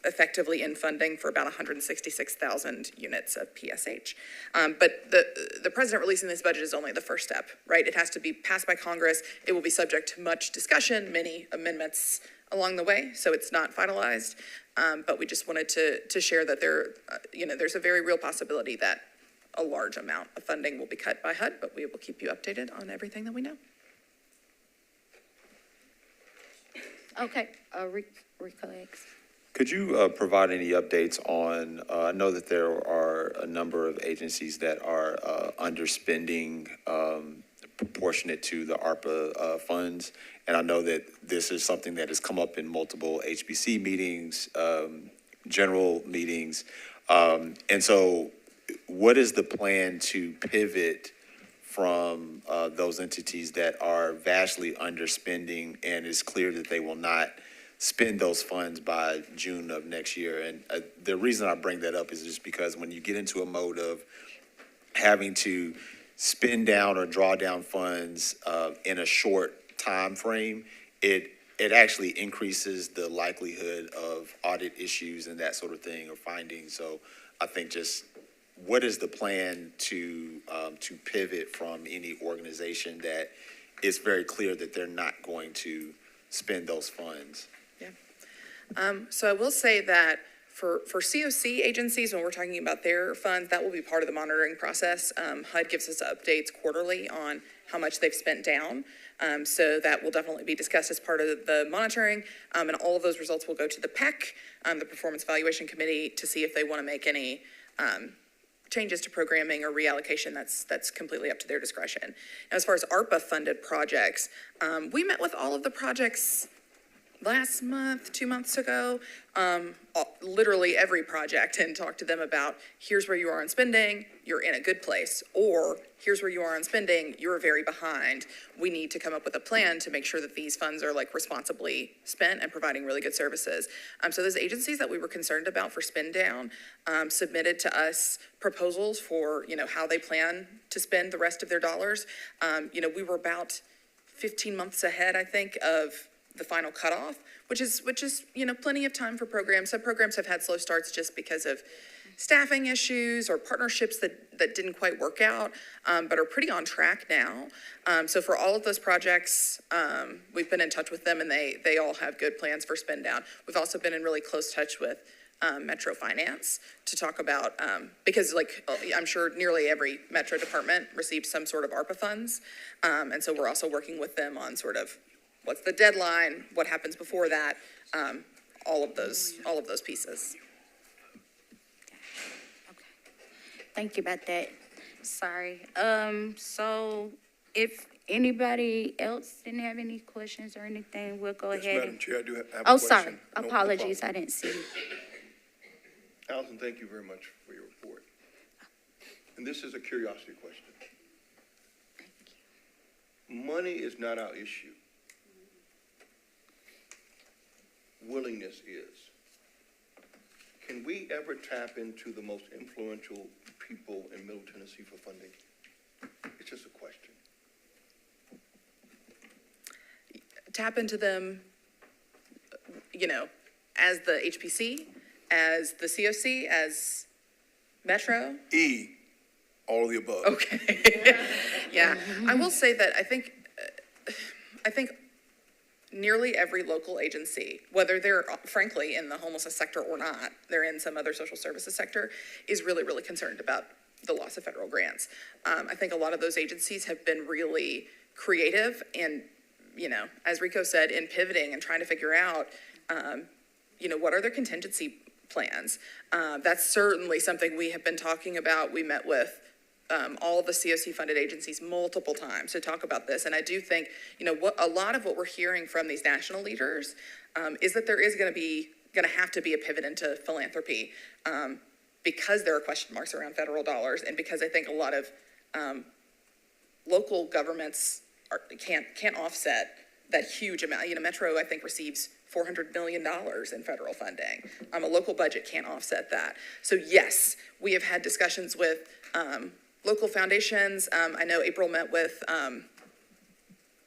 S13: effectively end funding for about 166,000 units of PSH. But the president releasing this budget is only the first step, right? It has to be passed by Congress. It will be subject to much discussion, many amendments along the way, so it's not finalized. But we just wanted to share that there's a very real possibility that a large amount of funding will be cut by HUD, but we will keep you updated on everything that we know.
S1: Okay, recollects.
S11: Could you provide any updates on, I know that there are a number of agencies that are underspending proportionate to the ARPA funds, and I know that this is something that has come up in multiple HBC meetings, general meetings, and so what is the plan to pivot from those entities that are vastly underspending, and it's clear that they will not spend those funds by June of next year? And the reason I bring that up is just because when you get into a mode of having to spend down or draw down funds in a short time frame, it actually increases the likelihood of audit issues and that sort of thing, or findings. So I think just what is the plan to pivot from any organization that it's very clear that they're not going to spend those funds?
S13: So I will say that for COC agencies, when we're talking about their funds, that will be part of the monitoring process. HUD gives us updates quarterly on how much they've spent down. So that will definitely be discussed as part of the monitoring. And all of those results will go to the PEC, the Performance Evaluation Committee, to see if they want to make any changes to programming or reallocation. That's completely up to their discretion. And as far as ARPA funded projects, we met with all of the projects last month, 2 months ago, literally every project, and talked to them about, here's where you are on spending, you're in a good place, or here's where you are on spending, you're very behind. We need to come up with a plan to make sure that these funds are responsibly spent and providing really good services. So those agencies that we were concerned about for spend down submitted to us proposals for, how they plan to spend the rest of their dollars. We were about 15 months ahead, I think, of the final cutoff, which is plenty of time for programs. Some programs have had slow starts just because of staffing issues or partnerships that didn't quite work out, but are pretty on track now. So for all of those projects, we've been in touch with them, and they all have good plans for spend down. We've also been in really close touch with Metro Finance to talk about, because I'm sure nearly every Metro department receives some sort of ARPA funds. And so we're also working with them on sort of what's the deadline, what happens before that, all of those pieces.
S1: Okay. Thank you about that. Sorry. So if anybody else didn't have any questions or anything, we'll go ahead.
S3: Madam Chair, I do have a
S1: Oh,
S3: question.
S1: sorry.
S3: No
S1: Apologies,
S3: problem.
S1: I didn't see.
S3: Allison, thank you very much for your report. And this is a curiosity question. Money is not our issue. Willingness is. Can we ever tap into the most influential people in Middle Tennessee for funding? It's just a question.
S13: Tap into them, as the HPC, as the COC, as Metro.
S3: All of the above.
S13: Okay. Yeah, I will say that I think nearly every local agency, whether they're frankly in the homelessness sector or not, they're in some other social services sector, is really, really concerned about the loss of federal grants. I think a lot of those agencies have been really creative and, as Rico said, in pivoting and trying to figure out, what are their contingency plans. That's certainly something we have been talking about. We met with all of the COC-funded agencies multiple times to talk about this. And I do think, a lot of what we're hearing from these national leaders is that there is going to have to be a pivot into philanthropy because there are question marks around federal dollars, and because I think a lot of local governments can't offset that huge amount. Metro, I think, receives $400 million in federal funding. A local budget can't offset that. So yes, we have had discussions with local foundations. I know April met with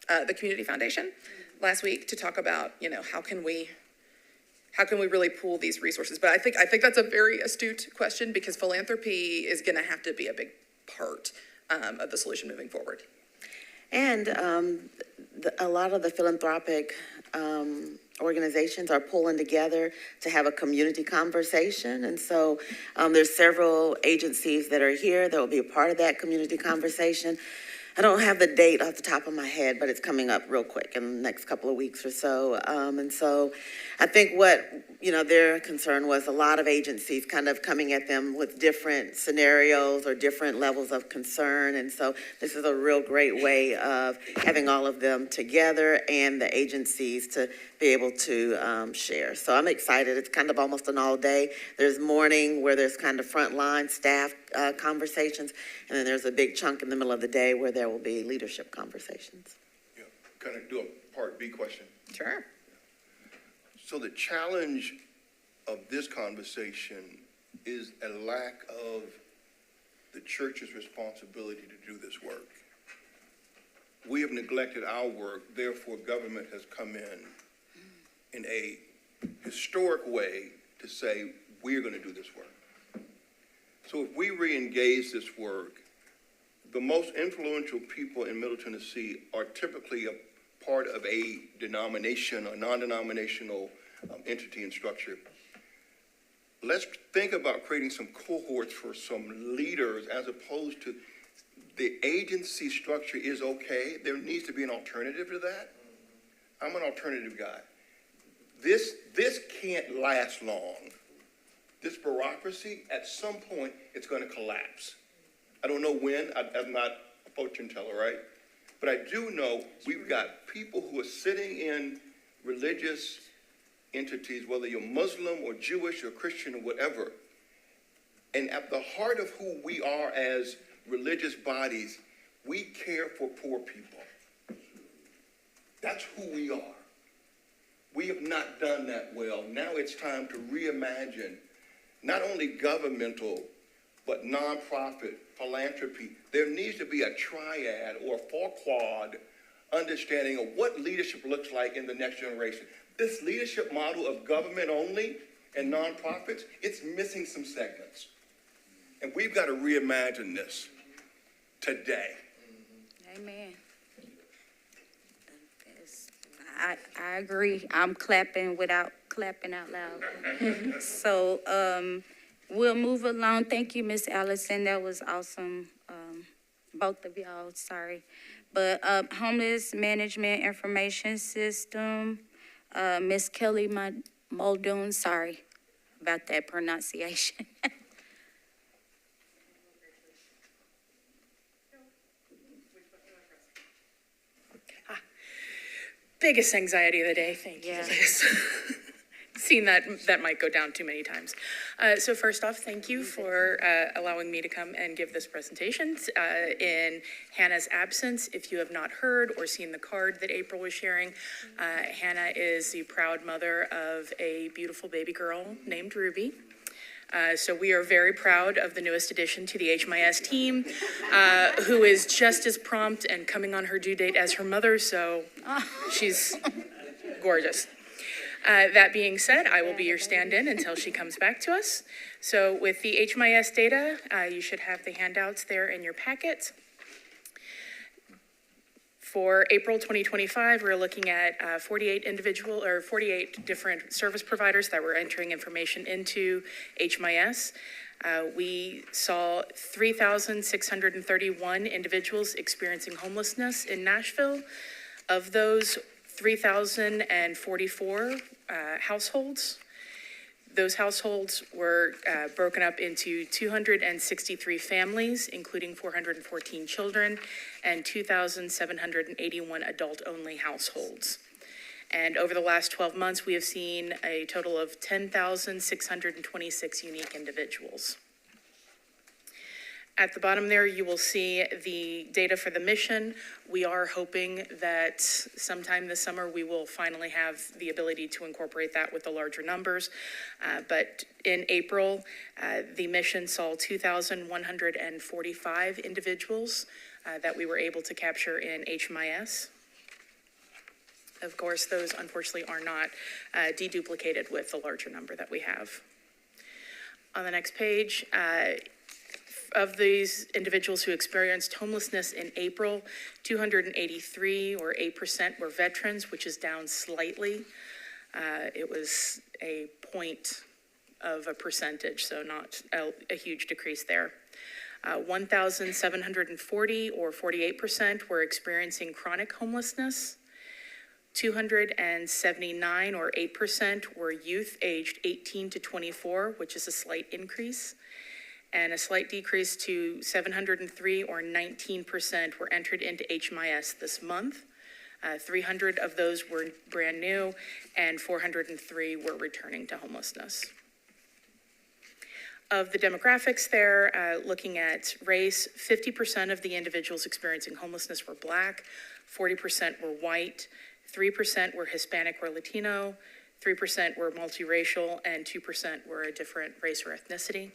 S13: the Community Foundation last week to talk about, how can we really pool these resources? But I think that's a very astute question, because philanthropy is going to have to be a big part of the solution moving forward.
S9: And a lot of the philanthropic organizations are pulling together to have a community conversation. And so there's several agencies that are here that will be a part of that community conversation. I don't have the date off the top of my head, but it's coming up real quick in the next couple of weeks or so. And so I think what, their concern was a lot of agencies kind of coming at them with different scenarios or different levels of concern. And so this is a real great way of having all of them together and the agencies to be able to share. So I'm excited. It's kind of almost an all day. There's morning where there's kind of frontline staff conversations, and then there's a big chunk in the middle of the day where there will be leadership conversations.
S14: Yeah, kind of do a part B question.
S13: Sure.
S14: So the challenge of this conversation is a lack of the church's responsibility to do this work. We have neglected our work, therefore government has come in a historic way to say, we're going to do this work. So if we re-engage this work, the most influential people in Middle Tennessee are typically a part of a denomination or non-denominational entity and structure. Let's think about creating some cohorts for some leaders, as opposed to the agency structure is okay. There needs to be an alternative to that. I'm an alternative guy. This can't last long. This bureaucracy, at some point, it's going to collapse. I don't know when. I'm not a fortune teller, right? But I do know we've got people who are sitting in religious entities, whether you're Muslim or Jewish or Christian or whatever. And at the heart of who we are as religious bodies, we care for poor people. That's who we are. We have not done that well. Now it's time to reimagine not only governmental, but nonprofit, philanthropy. There needs to be a triad or a four-quad understanding of what leadership looks like in the next generation. This leadership model of government only and nonprofits, it's missing some segments. And we've got to reimagine this today.
S1: Amen. I agree. I'm clapping without clapping out loud. So we'll move along. Thank you, Miss Allison. That was awesome. Both of y'all, sorry. But Homeless Management Information System, Miss Kelly Muldoon, sorry about that pronunciation.
S13: Biggest anxiety of the day, thank you.
S1: Yeah.
S13: Seen that might go down too many times. So first off, thank you for allowing me to come and give this presentation in Hannah's absence. If you have not heard or seen the card that April was sharing, Hannah is the proud mother of a beautiful baby girl named Ruby. So we are very proud of the newest addition to the HMIS team, who is just as prompt and coming on her due date as her mother, so she's gorgeous. That being said, I will be your stand-in until she comes back to us. So with the HMIS data, you should have the handouts there in your packet. For April 2025, we're looking at 48 different service providers that were entering information into HMIS. We saw 3,631 individuals experiencing homelessness in Nashville. Of those, 3,044 households. Those households were broken up into 263 families, including 414 children, and 2,781 adult-only households. And over the last 12 months, we have seen a total of 10,626 unique individuals. At the bottom there, you will see the data for the mission. We are hoping that sometime this summer, we will finally have the ability to incorporate that with the larger numbers. But in April, the mission saw 2,145 individuals that we were able to capture in HMIS. Of course, those unfortunately are not deduplicated with the larger number that we have. On the next page, of these individuals who experienced homelessness in April, 283 or 8% were veterans, which is down slightly. It was a point of a percentage, so not a huge decrease there. 1,740 or 48% were experiencing chronic homelessness. 279 or 8% were youth aged 18 to 24, which is a slight increase. And a slight decrease to 703 or 19% were entered into HMIS this month. 300 of those were brand new and 403 were returning to homelessness. Of the demographics there, looking at race, 50% of the individuals experiencing homelessness were Black, 40% were white, 3% were Hispanic or Latino, 3% were multiracial, and 2% were a different race or ethnicity.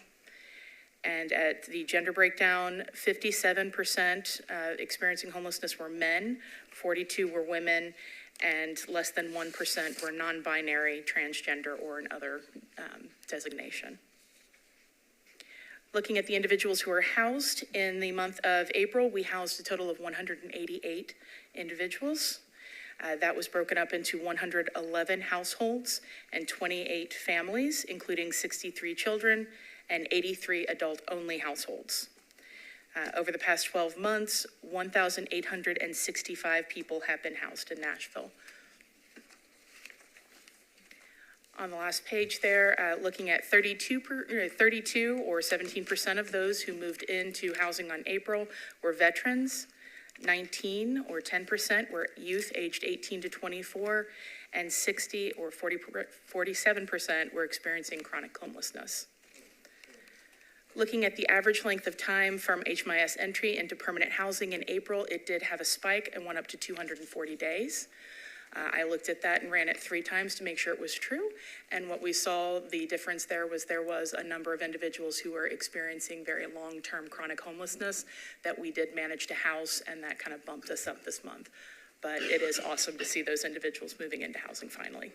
S13: And at the gender breakdown, 57% experiencing homelessness were men, 42 were women, and less than 1% were non-binary, transgender, or another designation. Looking at the individuals who were housed in the month of April, we housed a total of 188 individuals. That was broken up into 111 households and 28 families, including 63 children and 83 adult-only households. Over the past 12 months, 1,865 people have been housed in Nashville. On the last page there, looking at 32 or 17% of those who moved into housing on April were veterans, 19 or 10% were youth aged 18 to 24, and 60 or 47% were experiencing chronic homelessness. Looking at the average length of time from HMIS entry into permanent housing in April, it did have a spike and went up to 240 days. I looked at that and ran it 3 times to make sure it was true. And what we saw, the difference there was a number of individuals who were experiencing very long-term chronic homelessness that we did manage to house, and that kind of bumped us up this month. But it is awesome to see those individuals moving into housing finally.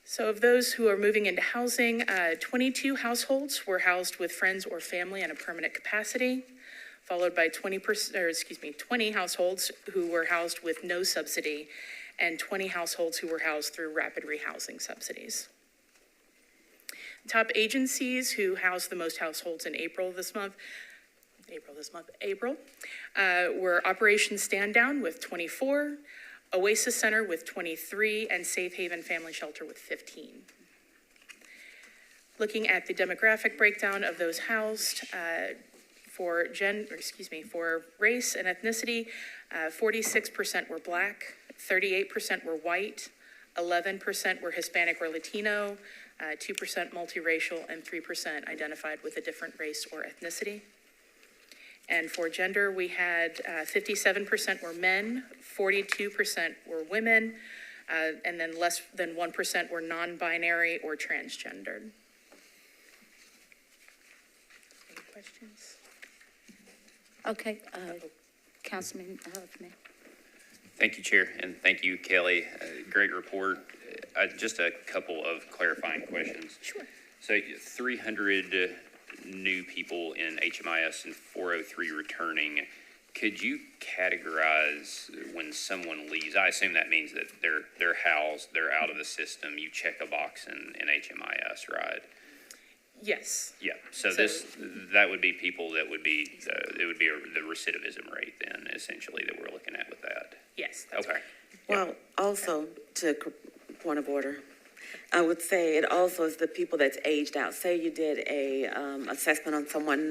S13: So of those who are moving into housing, 22 households were housed with friends or family in a permanent capacity, followed by 20 households who were housed with no subsidy, and 20 households who were housed through rapid rehousing subsidies. Top agencies who housed the most households in April were Operation Stand Down with 24, Oasis Center with 23, and Safe Haven Family Shelter with 15. Looking at the demographic breakdown of those housed, for race and ethnicity, 46% were Black, 38% were white, 11% were Hispanic or Latino, 2% multiracial, and 3% identified with a different race or ethnicity. And for gender, we had 57% were men, 42% were women, and then less than 1% were non-binary or transgendered. Any questions?
S1: Okay, Councilman Huffman.
S5: Thank you, Chair, and thank you, Kelly. Great report. Just a couple of clarifying questions.
S13: Sure.
S5: So 300 new people in HMIS and 403 returning. Could you categorize when someone leaves? I assume that means that they're housed, they're out of the system. You check a box in HMIS, right?
S13: Yes.
S5: Yeah. So that would be people that would be it would be the recidivism rate then, essentially, that we're looking at with that.
S13: Yes. That's
S5: okay.
S13: Right.
S9: Well, also, to point of order, I would say it also is the people that's aged out. Say you did a assessment on someone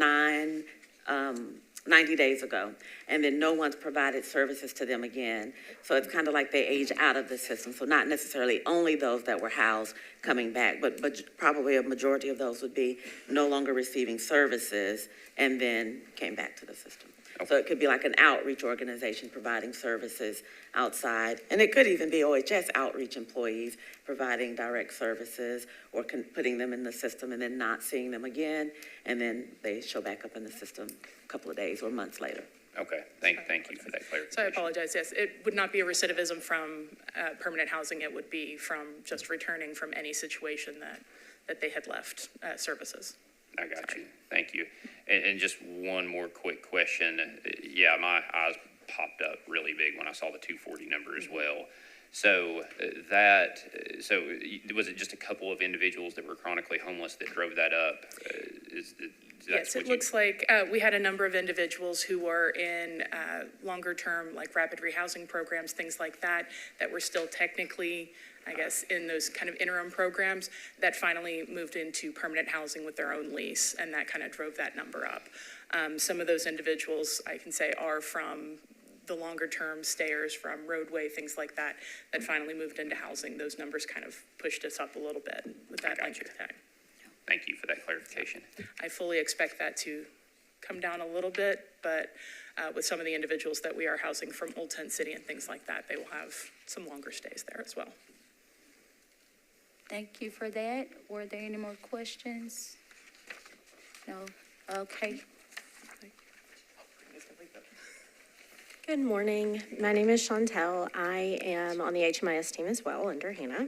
S9: 90 days ago, and then no one's provided services to them again. So it's kind of like they age out of the system. So not necessarily only those that were housed coming back, but probably a majority of those would be no longer receiving services and then came back to the system. So it could be like an outreach organization providing services outside. And it could even be OHS outreach employees providing direct services or putting them in the system and then not seeing them again. And then they show back up in the system a couple of days or months later.
S5: Okay, thank you for that clarification.
S8: So I apologize, yes, it would not be a recidivism from permanent housing, it would be from just returning from any situation that they had left services.
S5: I got you. Thank you. And just one more quick question. Yeah, my eyes popped up really big when I saw the 240 number as well. So was it just a couple of individuals that were chronically homeless that drove that up?
S8: Yes, it looks like we had a number of individuals who were in longer-term, like rapid rehousing programs, things like that, that were still technically, I guess, in those kind of interim programs that finally moved into permanent housing with their own lease, and that kind of drove that number up. Some of those individuals, I can say, are from the longer-term stayers, from roadway, things like that, that finally moved into housing. Those numbers kind of pushed us up a little bit with that length of time.
S5: Thank you for that clarification.
S8: I fully expect that to come down a little bit, but with some of the individuals that we are housing from Old Tent City and things like that, they will have some longer stays there as well.
S1: Thank you for that. Were there any more questions? No? Okay.
S15: Good morning. My name is Chantel. I am on the HMIS team as well under Hannah.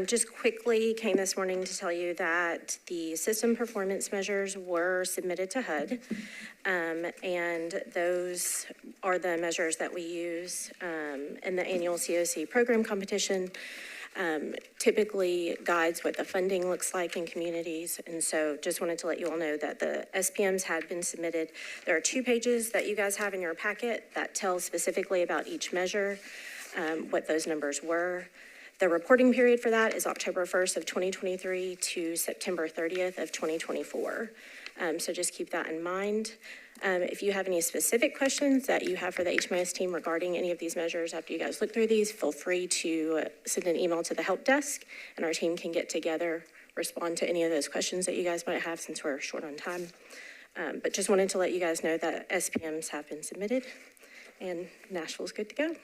S15: Just quickly came this morning to tell you that the system performance measures were submitted to HUD. And those are the measures that we use in the annual COC program competition. Typically guides what the funding looks like in communities. And so just wanted to let you all know that the SPMs had been submitted. There are 2 pages that you guys have in your packet that tell specifically about each measure, what those numbers were. The reporting period for that is October 1st of 2023 to September 30th of 2024. So just keep that in mind. If you have any specific questions that you have for the HMIS team regarding any of these measures after you guys look through these, feel free to send an email to the help desk and our team can get together, respond to any of those questions that you guys might have since we're short on time. But just wanted to let you guys know that SPMs have been submitted and Nashville's good to go.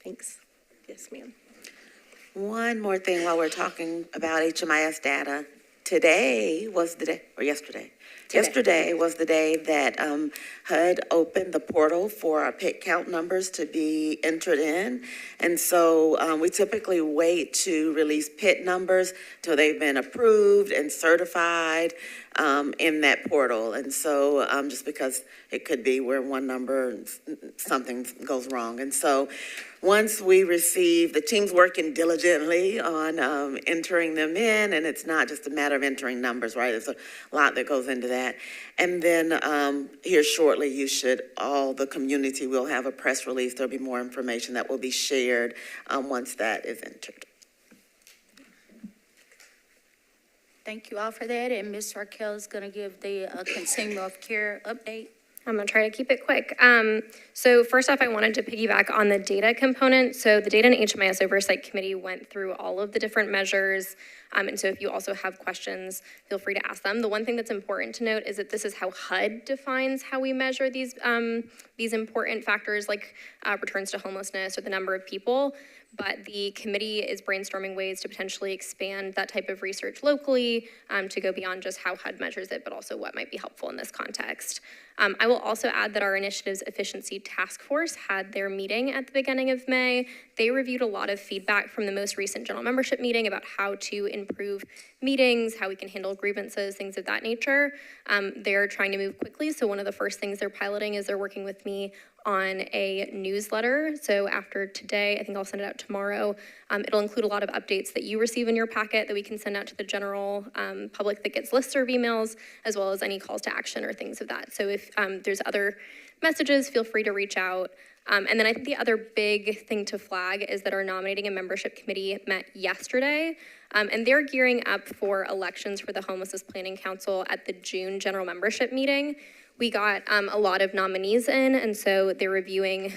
S15: Thanks. Yes, ma'am.
S9: One more thing while we're talking about HMIS data. Today was the day, or yesterday? Yesterday was the day that HUD opened the portal for our PIT count numbers to be entered in. And so we typically wait to release PIT numbers till they've been approved and certified in that portal. And so just because it could be where one number, something goes wrong. And so once we receive, the team's working diligently on entering them in, and it's not just a matter of entering numbers, right? There's a lot that goes into that. And then here shortly, all the community will have a press release. There'll be more information that will be shared once that is entered.
S1: Thank you all for that. And Ms. Raquel is going to give the Continuum of Care update.
S16: I'm going to try to keep it quick. So first off, I wanted to piggyback on the data component. So the Data and HMIS Oversight Committee went through all of the different measures. And so if you also have questions, feel free to ask them. The one thing that's important to note is that this is how HUD defines how we measure these important factors like returns to homelessness or the number of people. But the committee is brainstorming ways to potentially expand that type of research locally to go beyond just how HUD measures it, but also what might be helpful in this context. I will also add that our Initiatives Efficiency Task Force had their meeting at the beginning of May. They reviewed a lot of feedback from the most recent general membership meeting about how to improve meetings, how we can handle grievances, things of that nature. They're trying to move quickly, so one of the first things they're piloting is they're working with me on a newsletter. So after today, I think I'll send it out tomorrow. It'll include a lot of updates that you receive in your packet that we can send out to the general public that gets listserv emails, as well as any calls to action or things of that. So if there's other messages, feel free to reach out. And then I think the other big thing to flag is that our nominating and membership committee met yesterday, and they're gearing up for elections for the Homelessness Planning Council at the June general membership meeting. We got a lot of nominees in, and so they're reviewing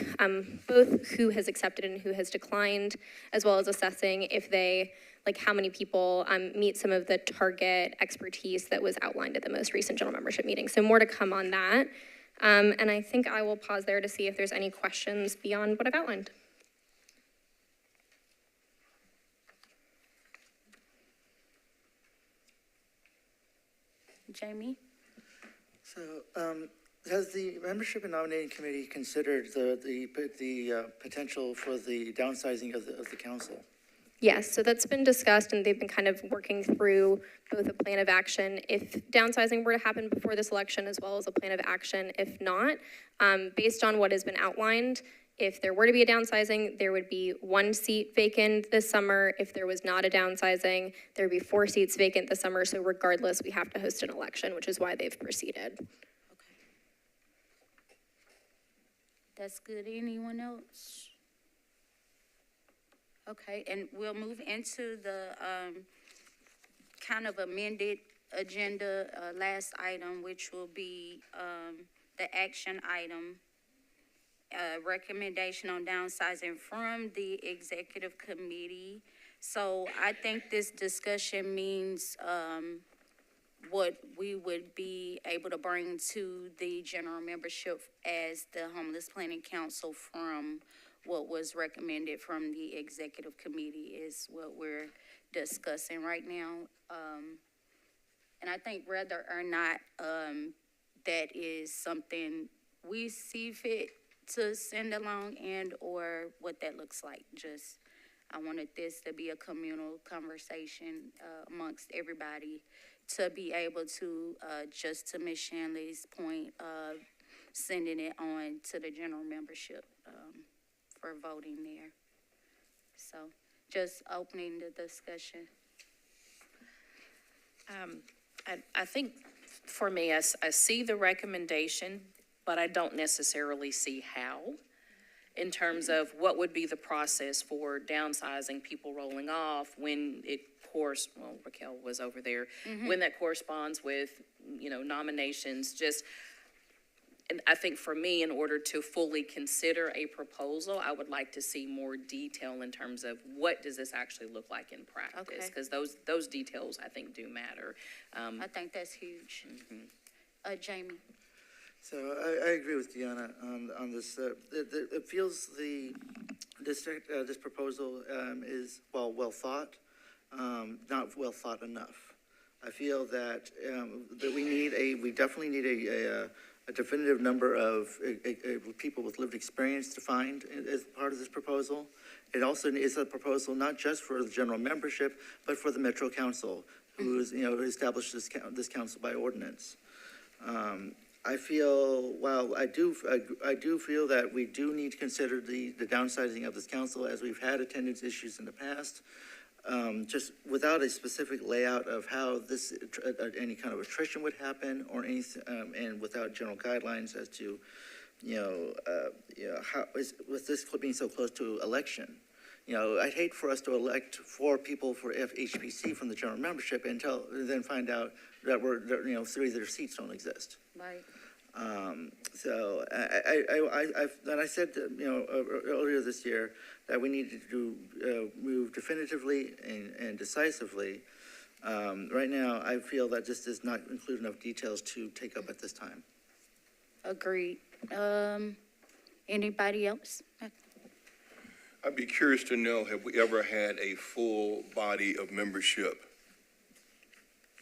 S16: both who has accepted and who has declined, as well as assessing if they, like how many people meet some of the target expertise that was outlined at the most recent general membership meeting. So more to come on that. And I think I will pause there to see if there's any questions beyond what I've outlined.
S1: Jamie?
S10: So Has the membership and nominating committee considered the potential for the downsizing of the council?
S16: Yes, so that's been discussed, and they've been kind of working through both a plan of action if downsizing were to happen before this election, as well as a plan of action if not. Based on what has been outlined, if there were to be a downsizing, there would be 1 seat vacant this summer. If there was not a downsizing, there would be 4 seats vacant this summer. So regardless, we have to host an election, which is why they've proceeded.
S1: That's good. Anyone else? Okay, and we'll move into the kind of amended agenda, last item, which will be the action item, recommendation on downsizing from the executive committee. So I think this discussion means what we would be able to bring to the general membership as the Homeless Planning Council from what was recommended from the executive committee is what we're discussing right now. And I think whether or not that is something we see fit to send along and or what that looks like. Just, I wanted this to be a communal conversation amongst everybody to be able to, just to Ms. Shanley's point of sending it on to the general membership for voting there. So just opening the discussion.
S17: I think for me, I see the recommendation, but I don't necessarily see how, in terms of what would be the process for downsizing, people rolling off, when it Raquel was over there, when that corresponds with, nominations, just, and I think for me, in order to fully consider a proposal, I would like to see more detail in terms of what does this actually look like in practice? Because those details, I think, do matter.
S1: I think that's huge. Jamie.
S10: So I agree with Deanna on this. It feels this proposal is well thought, not well thought enough. I feel that we definitely need a definitive number of people with lived experience to find as part of this proposal. It also is a proposal not just for the general membership, but for the Metro Council, who is, who established this council by ordinance. I feel, while I do feel that we do need to consider the downsizing of this council, as we've had attendance issues in the past, just without a specific layout of how this, any kind of attrition would happen or anything, and without general guidelines as to, how is, with this being so close to election. I'd hate for us to elect 4 people for HPC from the general membership until then find out that 3 of their seats don't exist.
S1: Right.
S10: So I said, earlier this year that we needed to move definitively and decisively. Right now, I feel that this does not include enough details to take up at this time.
S1: Agreed. Anybody else?
S14: I'd be curious to know, have we ever had a full body of membership?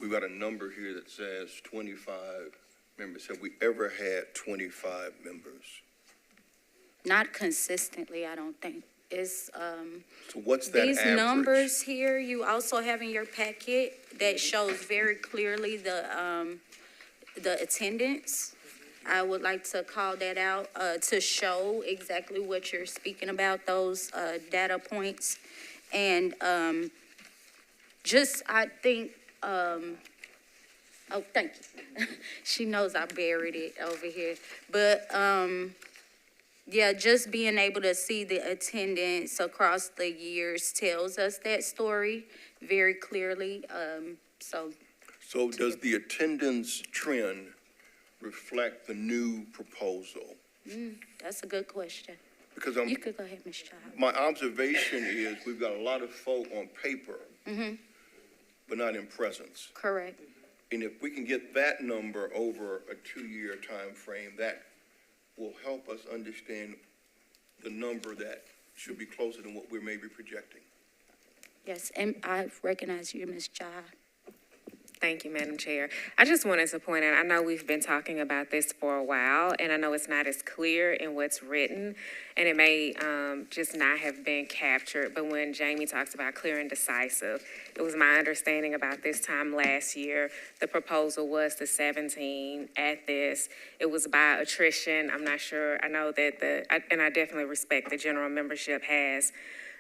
S14: We've got a number here that says 25 members. Have we ever had 25 members?
S1: Not consistently, I don't think. It's,
S14: So what's that
S1: these
S14: average?
S1: numbers here, you also have in your packet that shows very clearly the attendance. I would like to call that out, to show exactly what you're speaking about, those, data points. And, I think, oh, thank you. She knows I buried it over here. But, yeah, just being able to see the attendance across the years tells us that story very clearly. So
S14: does the attendance trend reflect the new proposal?
S1: That's a good question.
S14: Because
S1: You could go ahead, Ms. Child.
S14: my observation is we've got a lot of folk on paper, but not in presence.
S1: Correct.
S14: And if we can get that number over a 2-year time frame, that will help us understand the number that should be closer than what we're maybe projecting.
S1: Yes, and I recognize you, Ms. Child.
S4: Thank you, Madam Chair. I just wanted to point out, I know we've been talking about this for a while, and I know it's not as clear in what's written, and it may just not have been captured, but when Jamie talks about clear and decisive, it was my understanding about this time last year, the proposal was the 17 at this. It was by attrition. I'm not sure. I know that and I definitely respect the general membership has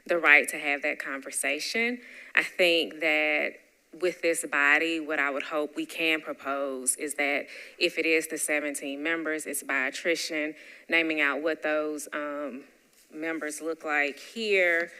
S4: the right to have that conversation. I think that with this body, what I would hope we can propose is that if it is the 17 members, it's by attrition, naming out what those members look like here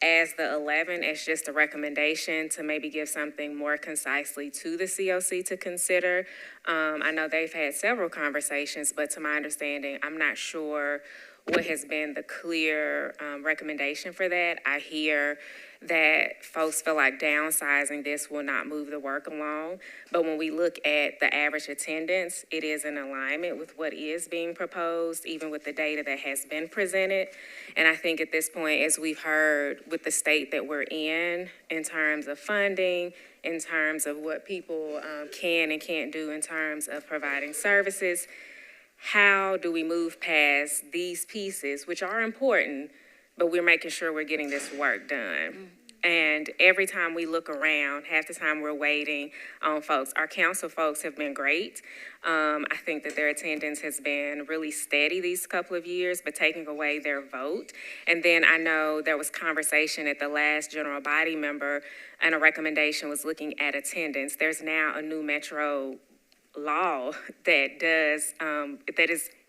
S4: as the 11, as just a recommendation to maybe give something more concisely to the COC to consider. I know they've had several conversations, but to my understanding, I'm not sure what has been the clear recommendation for that. I hear that folks feel like downsizing this will not move the work along. But when we look at the average attendance, it is in alignment with what is being proposed, even with the data that has been presented. And I think at this point, as we've heard with the state that we're in terms of funding, in terms of what people can and can't do in terms of providing services, how do we move past these pieces, which are important, but we're making sure we're getting this work done. And every time we look around, half the time we're waiting on folks. Our council folks have been great. I think that their attendance has been really steady these couple of years, but taking away their vote. And then I know there was conversation at the last general body member, and a recommendation was looking at attendance. There's now a new Metro law that is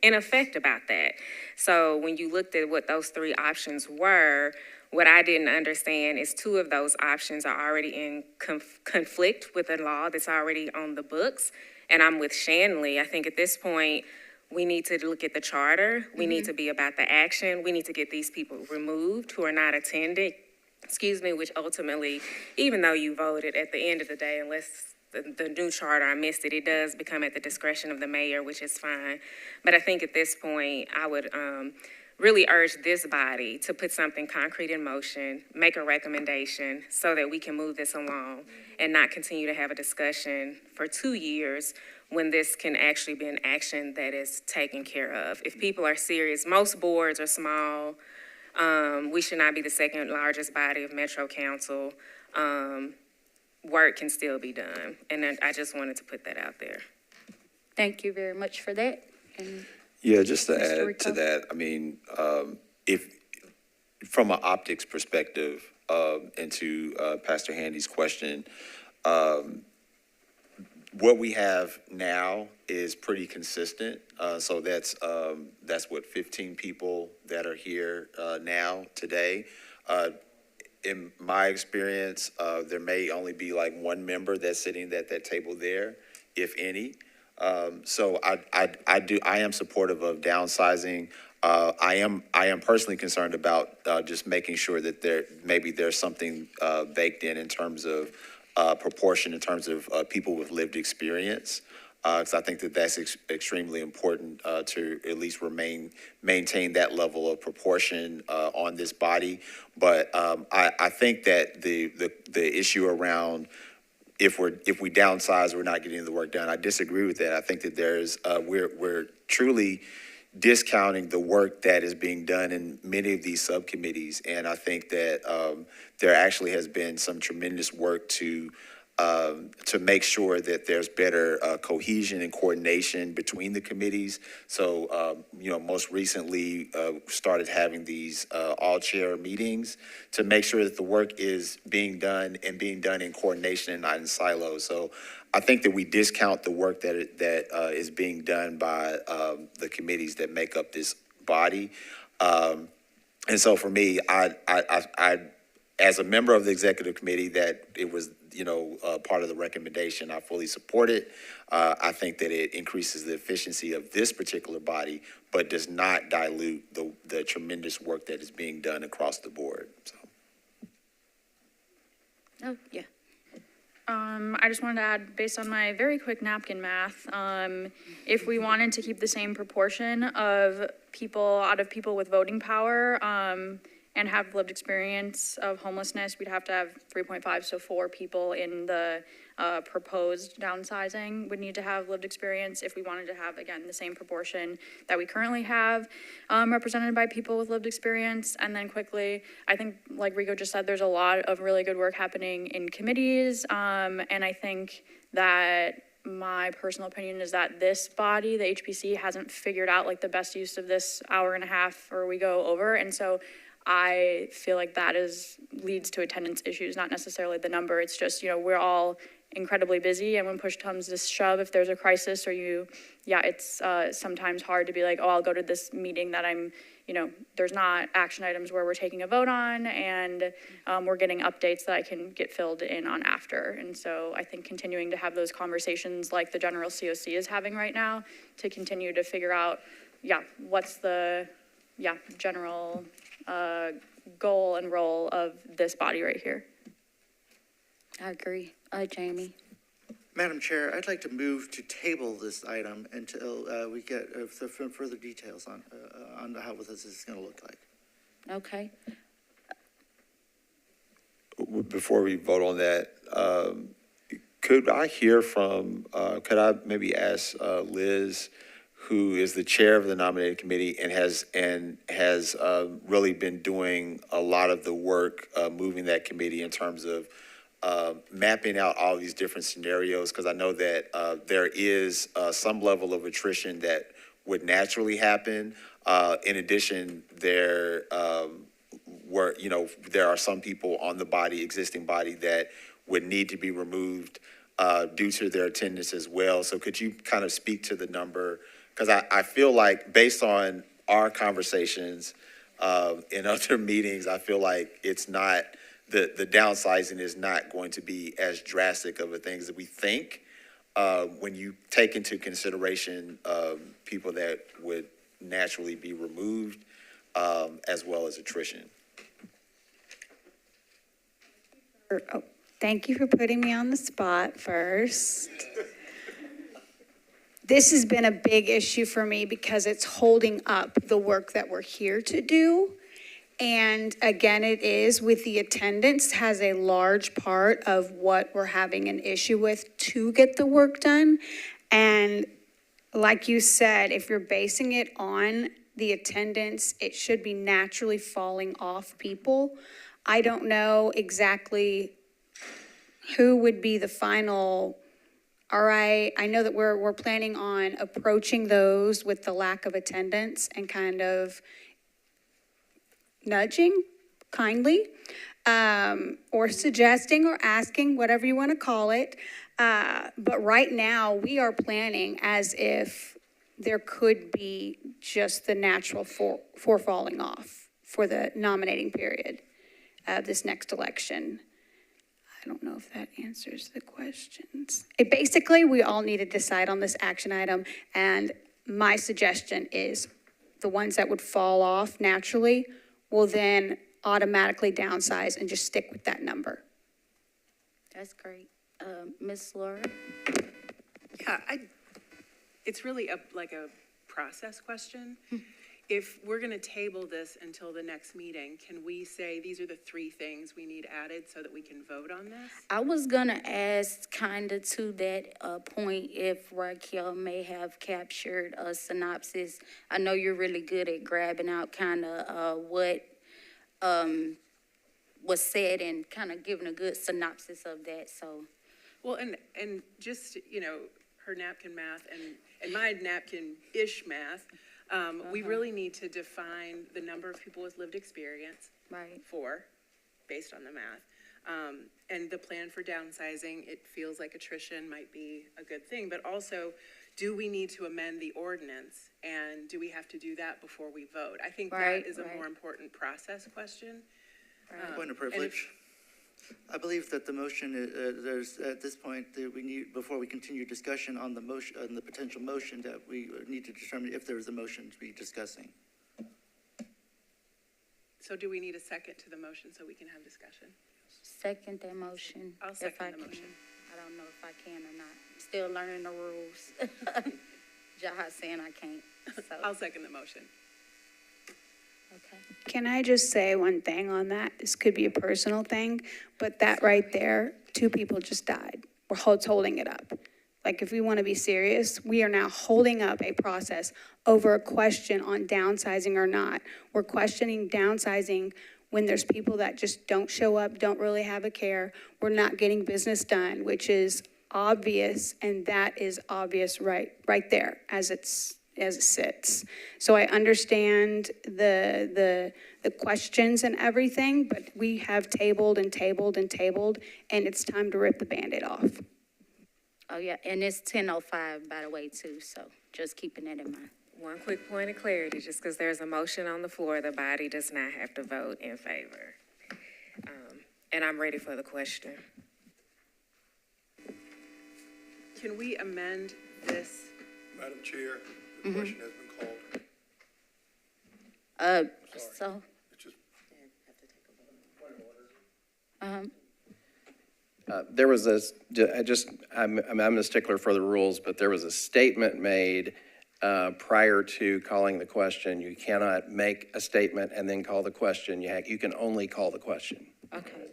S4: in effect about that. So when you looked at what those three options were, what I didn't understand is two of those options are already in conflict with a law that's already on the books. And I'm with Shanley. I think at this point, we need to look at the charter. We need to be about the action. We need to get these people removed who are not attending, which ultimately, even though you voted at the end of the day, unless the new charter, I missed it, it does become at the discretion of the mayor, which is fine. But I think at this point, I would really urge this body to put something concrete in motion, make a recommendation so that we can move this along and not continue to have a discussion for 2 years when this can actually be an action that is taken care of. If people are serious, most boards are small. We should not be the second largest body of Metro Council. Work can still be done. And then I just wanted to put that out there.
S1: Thank you very much for that. And
S11: Yeah, just to
S1: Mr.
S11: add
S1: Rico?
S11: to that, I mean, if, from an optics perspective, and to Pastor Handy's question, what we have now is pretty consistent. So that's what, 15 people that are here now, today. In my experience, there may only be like one member that's sitting at that table there, if any. So I am supportive of downsizing. I am personally concerned about just making sure that there's something baked in terms of proportion, in terms of people with lived experience. Because I think that that's extremely important to at least maintain that level of proportion on this body. But I think that the issue around if we downsize, we're not getting the work done, I disagree with that. I think that we're truly discounting the work that is being done in many of these subcommittees, and I think that there actually has been some tremendous work to make sure that there's better cohesion and coordination between the committees. So, most recently started having these all-chair meetings to make sure that the work is being done in coordination and not in silos. So I think that we discount the work that is being done by the committees that make up this body. And so for me, I as a member of the executive committee, that it was, part of the recommendation, I fully support it. I think that it increases the efficiency of this particular body, but does not dilute the tremendous work that is being done across the board. So.
S1: Oh, yeah.
S12: I just wanted to add, based on my very quick napkin math, if we wanted to keep the same proportion of people with voting power, and have lived experience of homelessness, we'd have to have 3.5, so 4 people in the proposed downsizing would need to have lived experience if we wanted to have, again, the same proportion that we currently have, represented by people with lived experience. And then quickly, I think, like Rico just said, there's a lot of really good work happening in committees, and I think that my personal opinion is that this body, the HPC, hasn't figured out like the best use of this hour and a half or we go over. And so I feel like that leads to attendance issues, not necessarily the number. It's just, we're all incredibly busy, and when push comes to shove, if there's a crisis or it's sometimes hard to be like, oh, I'll go to this meeting that there's not action items where we're taking a vote on, and we're getting updates that I can get filled in on after. And so I think continuing to have those conversations like the general COC is having right now to continue to figure out, what's the general goal and role of this body right here.
S1: I agree. Jamie.
S10: Madam Chair, I'd like to move to table this item until we get further details on how this is going to look like.
S1: Okay.
S11: Before we vote on that, could I hear from, could I maybe ask Liz, who is the chair of the nominating committee and has really been doing a lot of the work moving that committee in terms of mapping out all these different scenarios, because I know that there is some level of attrition that would naturally happen. In addition, there are some people on the existing body that would need to be removed due to their attendance as well. So could you kind of speak to the number? Because I feel like based on our conversations in other meetings, I feel like it's not, the downsizing is not going to be as drastic of a thing as we think when you take into consideration people that would naturally be removed as well as attrition.
S18: Oh, thank you for putting me on the spot first. This has been a big issue for me because it's holding up the work that we're here to do. And again, it is with the attendance has a large part of what we're having an issue with to get the work done. And like you said, if you're basing it on the attendance, it should be naturally falling off people. I don't know exactly who would be the final. All right, I know that we're planning on approaching those with the lack of attendance and kind of nudging kindly, or suggesting or asking, whatever you want to call it. But right now we are planning as if there could be just the natural for falling off for the nominating period of this next election. I don't know if that answers the questions. Basically, we all need to decide on this action item, and my suggestion is the ones that would fall off naturally will then automatically downsize and just stick with that number.
S1: That's great. Ms. Laura?
S19: Yeah, it's really like a process question. If we're going to table this until the next meeting, can we say these are the 3 things we need added so that we can vote on this?
S1: I was gonna ask kind of to that point if Raquel may have captured a synopsis. I know you're really good at grabbing out kind of what was said and kind of giving a good synopsis of that, so.
S19: Well, and just, her napkin math and my napkin-ish math, we really need to define the number of people with lived experience.
S1: Right.
S19: Based on the math. And the plan for downsizing, it feels like attrition might be a good thing, but also, do we need to amend the ordinance? And do we have to do that before we vote? I think that is a more important process question.
S10: Point of privilege. I believe that the motion, there's at this point, we need, before we continue discussion on the motion, on the potential motion, that we need to determine if there is a motion to be discussing.
S19: So do we need a second to the motion so we can have discussion?
S1: Second that motion.
S19: I'll second the motion.
S1: I don't know if I can or not. I'm still learning the rules. Jaha's saying I can't, so.
S19: I'll second the motion.
S1: Okay.
S18: Can I just say one thing on that? This could be a personal thing, but that right there, 2 people just died. what's holding it up. Like, if we want to be serious, we are now holding up a process over a question on downsizing or not. We're questioning downsizing when there's people that just don't show up, don't really have a care. We're not getting business done, which is obvious, and that is obvious right there as it sits. So I understand the questions and everything, but we have tabled and tabled and tabled, and it's time to rip the Band-Aid off.
S1: Oh, yeah, and it's 10:05, by the way, too, so just keeping that in mind.
S4: One quick point of clarity, just because there's a motion on the floor, the body does not have to vote in favor. And I'm ready for the question.
S19: Can we amend this?
S14: Madam Chair, the question has been called.
S1: So.
S14: It's just
S6: There was I'm a stickler for the rules, but there was a statement made prior to calling the question. You cannot make a statement and then call the question. You can only call the question.
S1: Okay,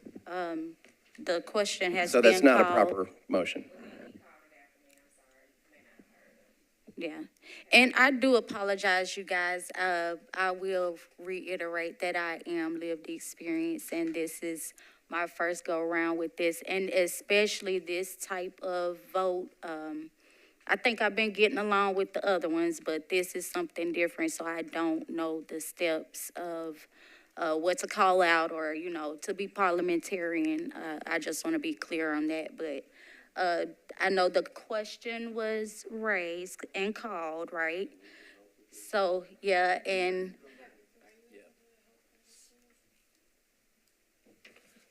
S1: the question has
S6: So
S1: been
S6: that's not a
S1: called.
S6: proper motion.
S1: Yeah, and I do apologize, you guys. I will reiterate that I am lived experience, and this is my first go around with this, and especially this type of vote. I think I've been getting along with the other ones, but this is something different, so I don't know the steps of what to call out or, to be parliamentarian. I just want to be clear on that, but I know the question was raised and called, right? So, yeah, and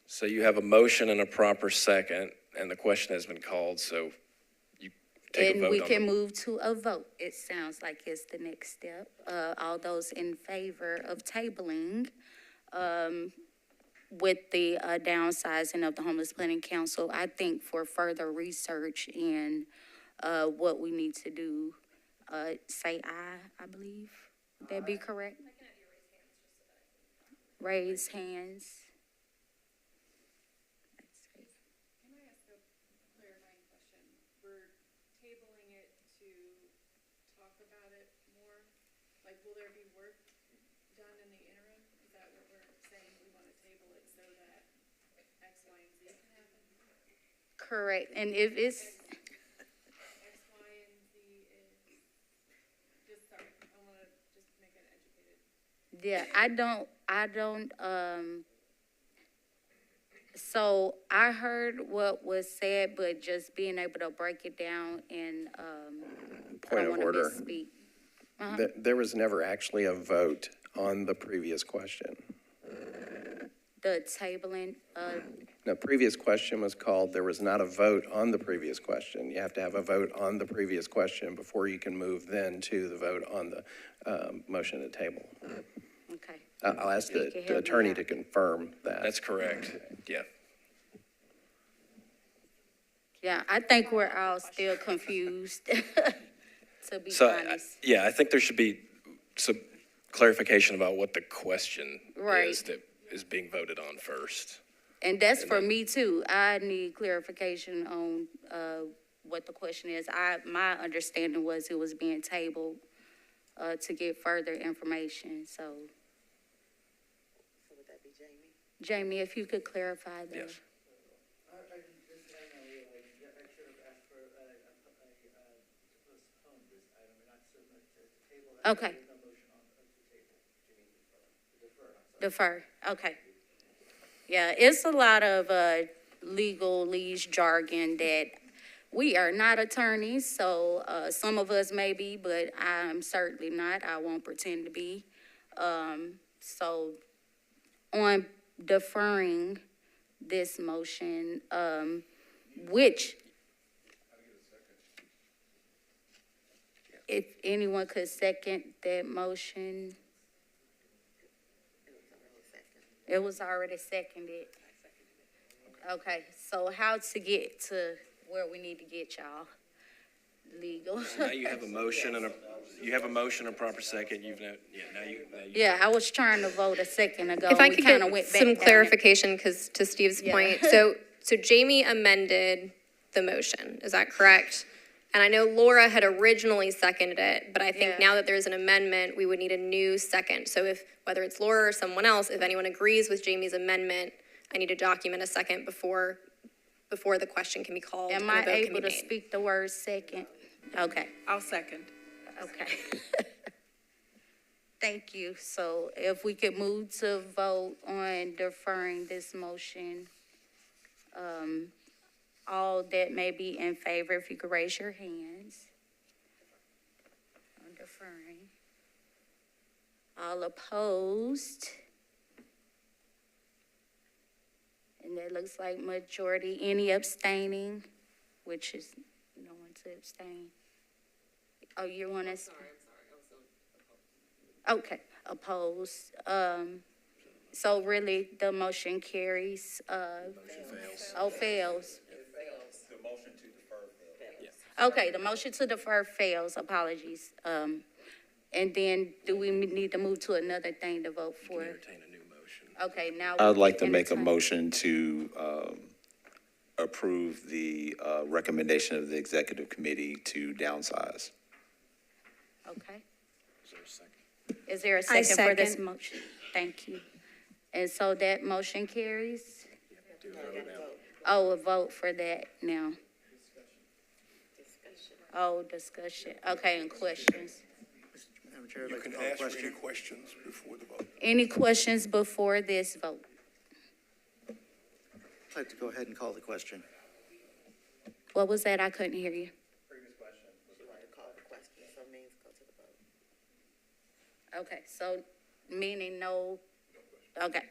S6: So you have a motion and a proper second, and the question has been called, so you take a
S1: and
S6: vote
S1: we
S6: on
S1: can
S6: it.
S1: move to a vote. It sounds like it's the next step. All those in favor of tabling, with the downsizing of the Homeless Planning Council, I think for further research in what we need to do, say aye, I believe. Would that be correct? Raise hands.
S20: Can I ask a clarifying question? We're tabling it to talk about it more? Like, will there be work done in the interim? Is that what we're saying? We want to table it so that X, Y, and Z can happen?
S1: Correct, and if it's,
S20: X, Y, and Z is, just, sorry, I want to just make an educated.
S1: yeah, so I heard what was said, but just being able to break it down and, I
S6: Point
S1: don't
S6: of
S1: want to
S6: order.
S1: misspeak.
S6: There was never actually a vote on the previous question.
S1: The tabling,
S6: The previous question was called, there was not a vote on the previous question. You have to have a vote on the previous question before you can move then to the vote on the motion to table.
S1: okay.
S6: I'll ask
S1: You can
S6: the
S1: help me
S6: attorney
S1: out.
S6: to confirm that. That's correct, yeah.
S1: Yeah, I think we're all still confused, to be
S6: So,
S1: honest.
S6: yeah, I think there should be some clarification about what the question
S1: Right.
S6: is that is being voted on first.
S1: And that's for me too. I need clarification on, what the question is. My understanding was it was being tabled, to get further information, so.
S9: So would that be Jamie?
S1: Jamie, if you could clarify that.
S6: Yes.
S1: Okay. Defer, okay. Yeah, it's a lot of legalese jargon that we are not attorneys, so some of us may be, but I'm certainly not. I won't pretend to be. So on deferring this motion, which if anyone could second that motion. It was already seconded. Okay, so how to get to where we need to get y'all legal?
S6: Now you have a motion and a proper second. Now you.
S1: Yeah, I was trying to vote a second ago.
S16: If I
S1: We
S16: could
S1: kinda
S16: get
S1: went back
S16: some
S1: down
S16: clarification, because to Steve's
S1: Yeah.
S16: point, so Jamie amended the motion. Is that correct? And I know Laura had originally seconded it, but I think now that there's an amendment, we would need a new second. So if, whether it's Laura or someone else, if anyone agrees with Jamie's amendment, I need to document a second before the question can be called.
S1: Am I able to speak the word second? Okay.
S19: I'll second.
S1: Okay. Thank you. So if we could move to vote on deferring this motion, all that may be in favor, if you could raise your hands. On deferring. All opposed? And that looks like majority. Any abstaining? Which is no one to abstain. Oh, you want to? Okay, opposed. So really, the motion carries, fails.
S11: The motion to defer fails.
S1: Okay, the motion to defer fails, apologies. And then do we need to move to another thing to vote for?
S6: Entertain a new motion.
S1: Okay, now.
S11: I'd like to make a
S1: entertain-
S11: motion to approve the recommendation of the executive committee to downsize.
S1: Okay.
S6: Is there a second?
S1: Is there a second for this motion? Thank you. And so that motion carries? Oh, a vote for that now. Oh, discussion. Okay, and questions.
S10: Madam Chair, I'd
S14: You
S10: like to
S14: can
S10: call a
S14: ask for
S10: question.
S14: any questions before the vote.
S1: Any questions before this vote?
S10: I'd like to go ahead and call the question.
S1: What was that? I couldn't hear you. Okay, so meaning no, okay.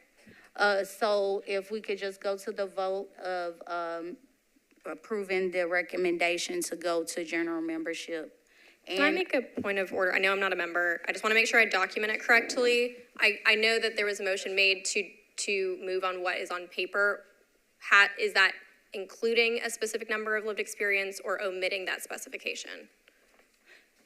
S1: So if we could just go to the vote of, approving the recommendation to go to general membership.
S16: Can I make a point of order? I know I'm not a member. I just want to make sure I document it correctly. I know that there was a motion made to move on what is on paper. Is that including a specific number of lived experience or omitting that specification?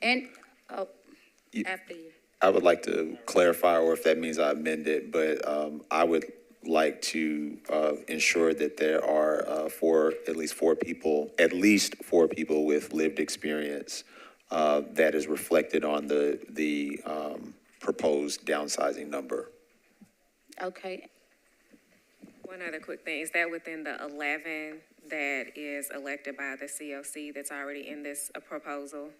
S1: And, after you.
S11: I would like to clarify, or if that means I amend it, but I would like to ensure that there are at least four people with lived experience that is reflected on the proposed downsizing number.
S1: Okay.
S4: One other quick thing, is that within the 11 that is elected by the COC that's already in this proposal?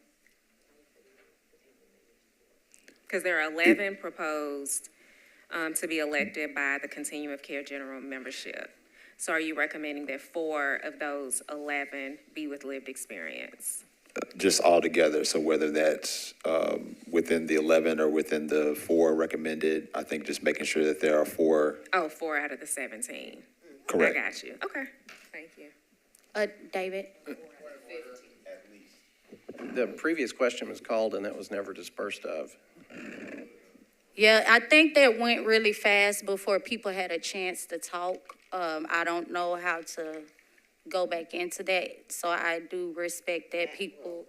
S4: Because there are 11 proposed to be elected by the Continuum of Care General Membership. So are you recommending that 4 of those 11 be with lived experience?
S11: Just all together, so whether that's within the 11 or within the 4 recommended, I think just making sure that there are 4.
S4: Oh, 4 out of the 17.
S11: Correct.
S4: I got you. Okay, thank you.
S1: David?
S21: The previous question was called and that was never dispersed of.
S1: Yeah, I think that went really fast before people had a chance to talk. I don't know how to go back into that, so I do respect that people,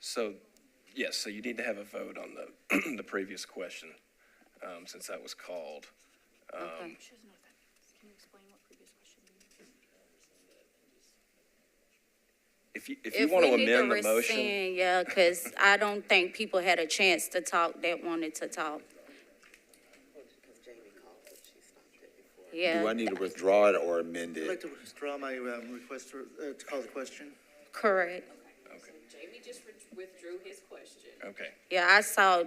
S6: So, yes, so you need to have a vote on the previous question, since that was called.
S1: Okay.
S12: Can you explain what previous question means?
S6: If you want to amend the motion.
S1: rescind, yeah, because I don't think people had a chance to talk that wanted to talk. Yeah.
S11: Do I need to withdraw it or amend
S10: I'd
S11: it?
S10: like to withdraw my request to call the question.
S1: Correct.
S17: Jamie just withdrew his question.
S6: Okay.
S1: Yeah, I saw,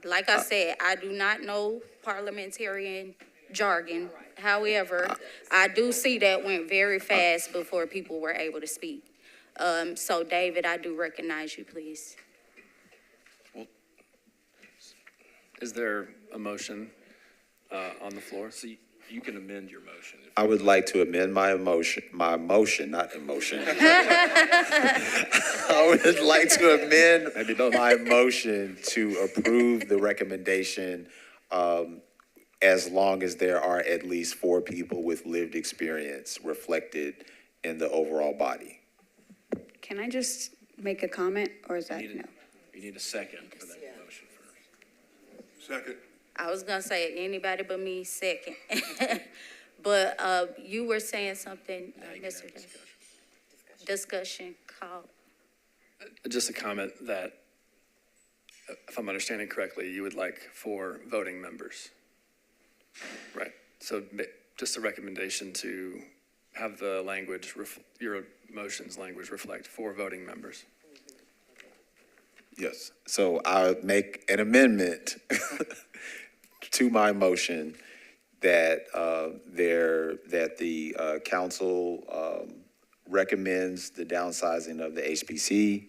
S1: like I said, I do not know parliamentarian jargon. However, I do see that went very fast before people were able to speak. So David, I do recognize you, please.
S22: Is there a motion on the floor?
S6: So you can amend your motion.
S11: I would like to amend my motion, not emotion. I would like to amend my motion to approve the recommendation as long as there are at least 4 people with lived experience reflected in the overall body.
S18: Can I just make a comment, or is that no?
S6: You need a second for that motion first.
S14: Second.
S1: I was gonna say anybody but me second. But, you were saying something, Mr. Davis. Discussion call.
S22: Just a comment that, if I'm understanding correctly, you would like 4 voting members. Right. So just a recommendation to have the language, your motion's language reflect 4 voting members.
S11: Yes, so I make an amendment to my motion that the council recommends the downsizing of the HPC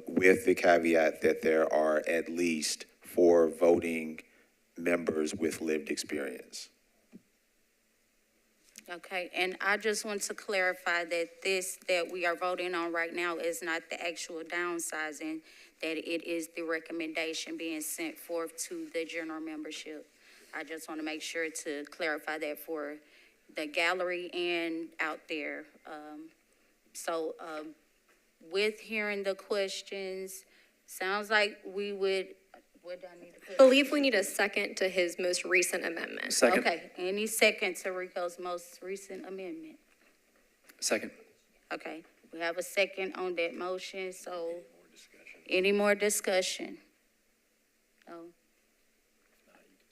S11: with the caveat that there are at least 4 voting members with lived experience.
S1: Okay, and I just want to clarify that that we are voting on right now is not the actual downsizing, that it is the recommendation being sent forth to the general membership. I just want to make sure to clarify that for the gallery and out there. With hearing the questions, sounds like we would, what do I need to put?
S16: I believe we need a second to his most recent amendment.
S22: Second.
S1: Okay, any second to Rico's most recent amendment?
S22: Second.
S1: Okay, we have a second on that motion, so any more discussion? No?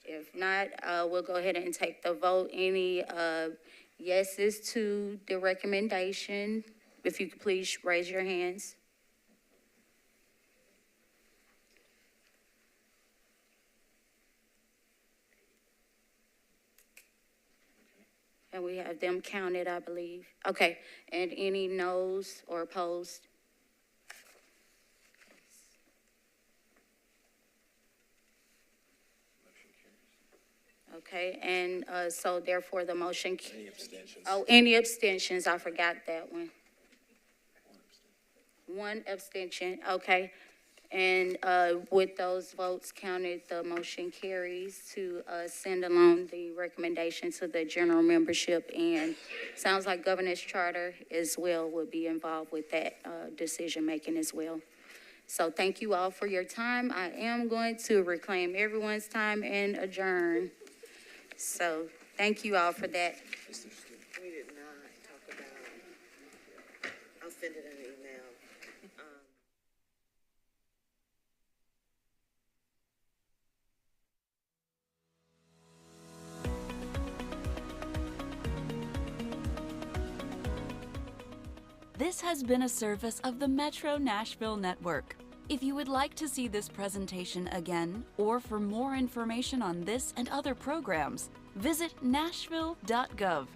S1: If not, we'll go ahead and take the vote. Any yeses to the recommendation? If you could please raise your hands. And we have them counted, I believe. Okay, and any noes or opposed? Okay, and so therefore the motion.
S11: Any abstentions?
S1: Oh, any abstentions? I forgot that one. One abstention, okay. And with those votes counted, the motion carries to send along the recommendation to the general membership. And sounds like governance charter as well would be involved with that decision-making as well. So thank you all for your time. I am going to reclaim everyone's time and adjourn. So thank you all for that.
S9: We did not talk about, I'll send it in an email.
S2: This has been a service of the Metro Nashville Network. If you would like to see this presentation again, or for more information on this and other programs, visit nashville.gov.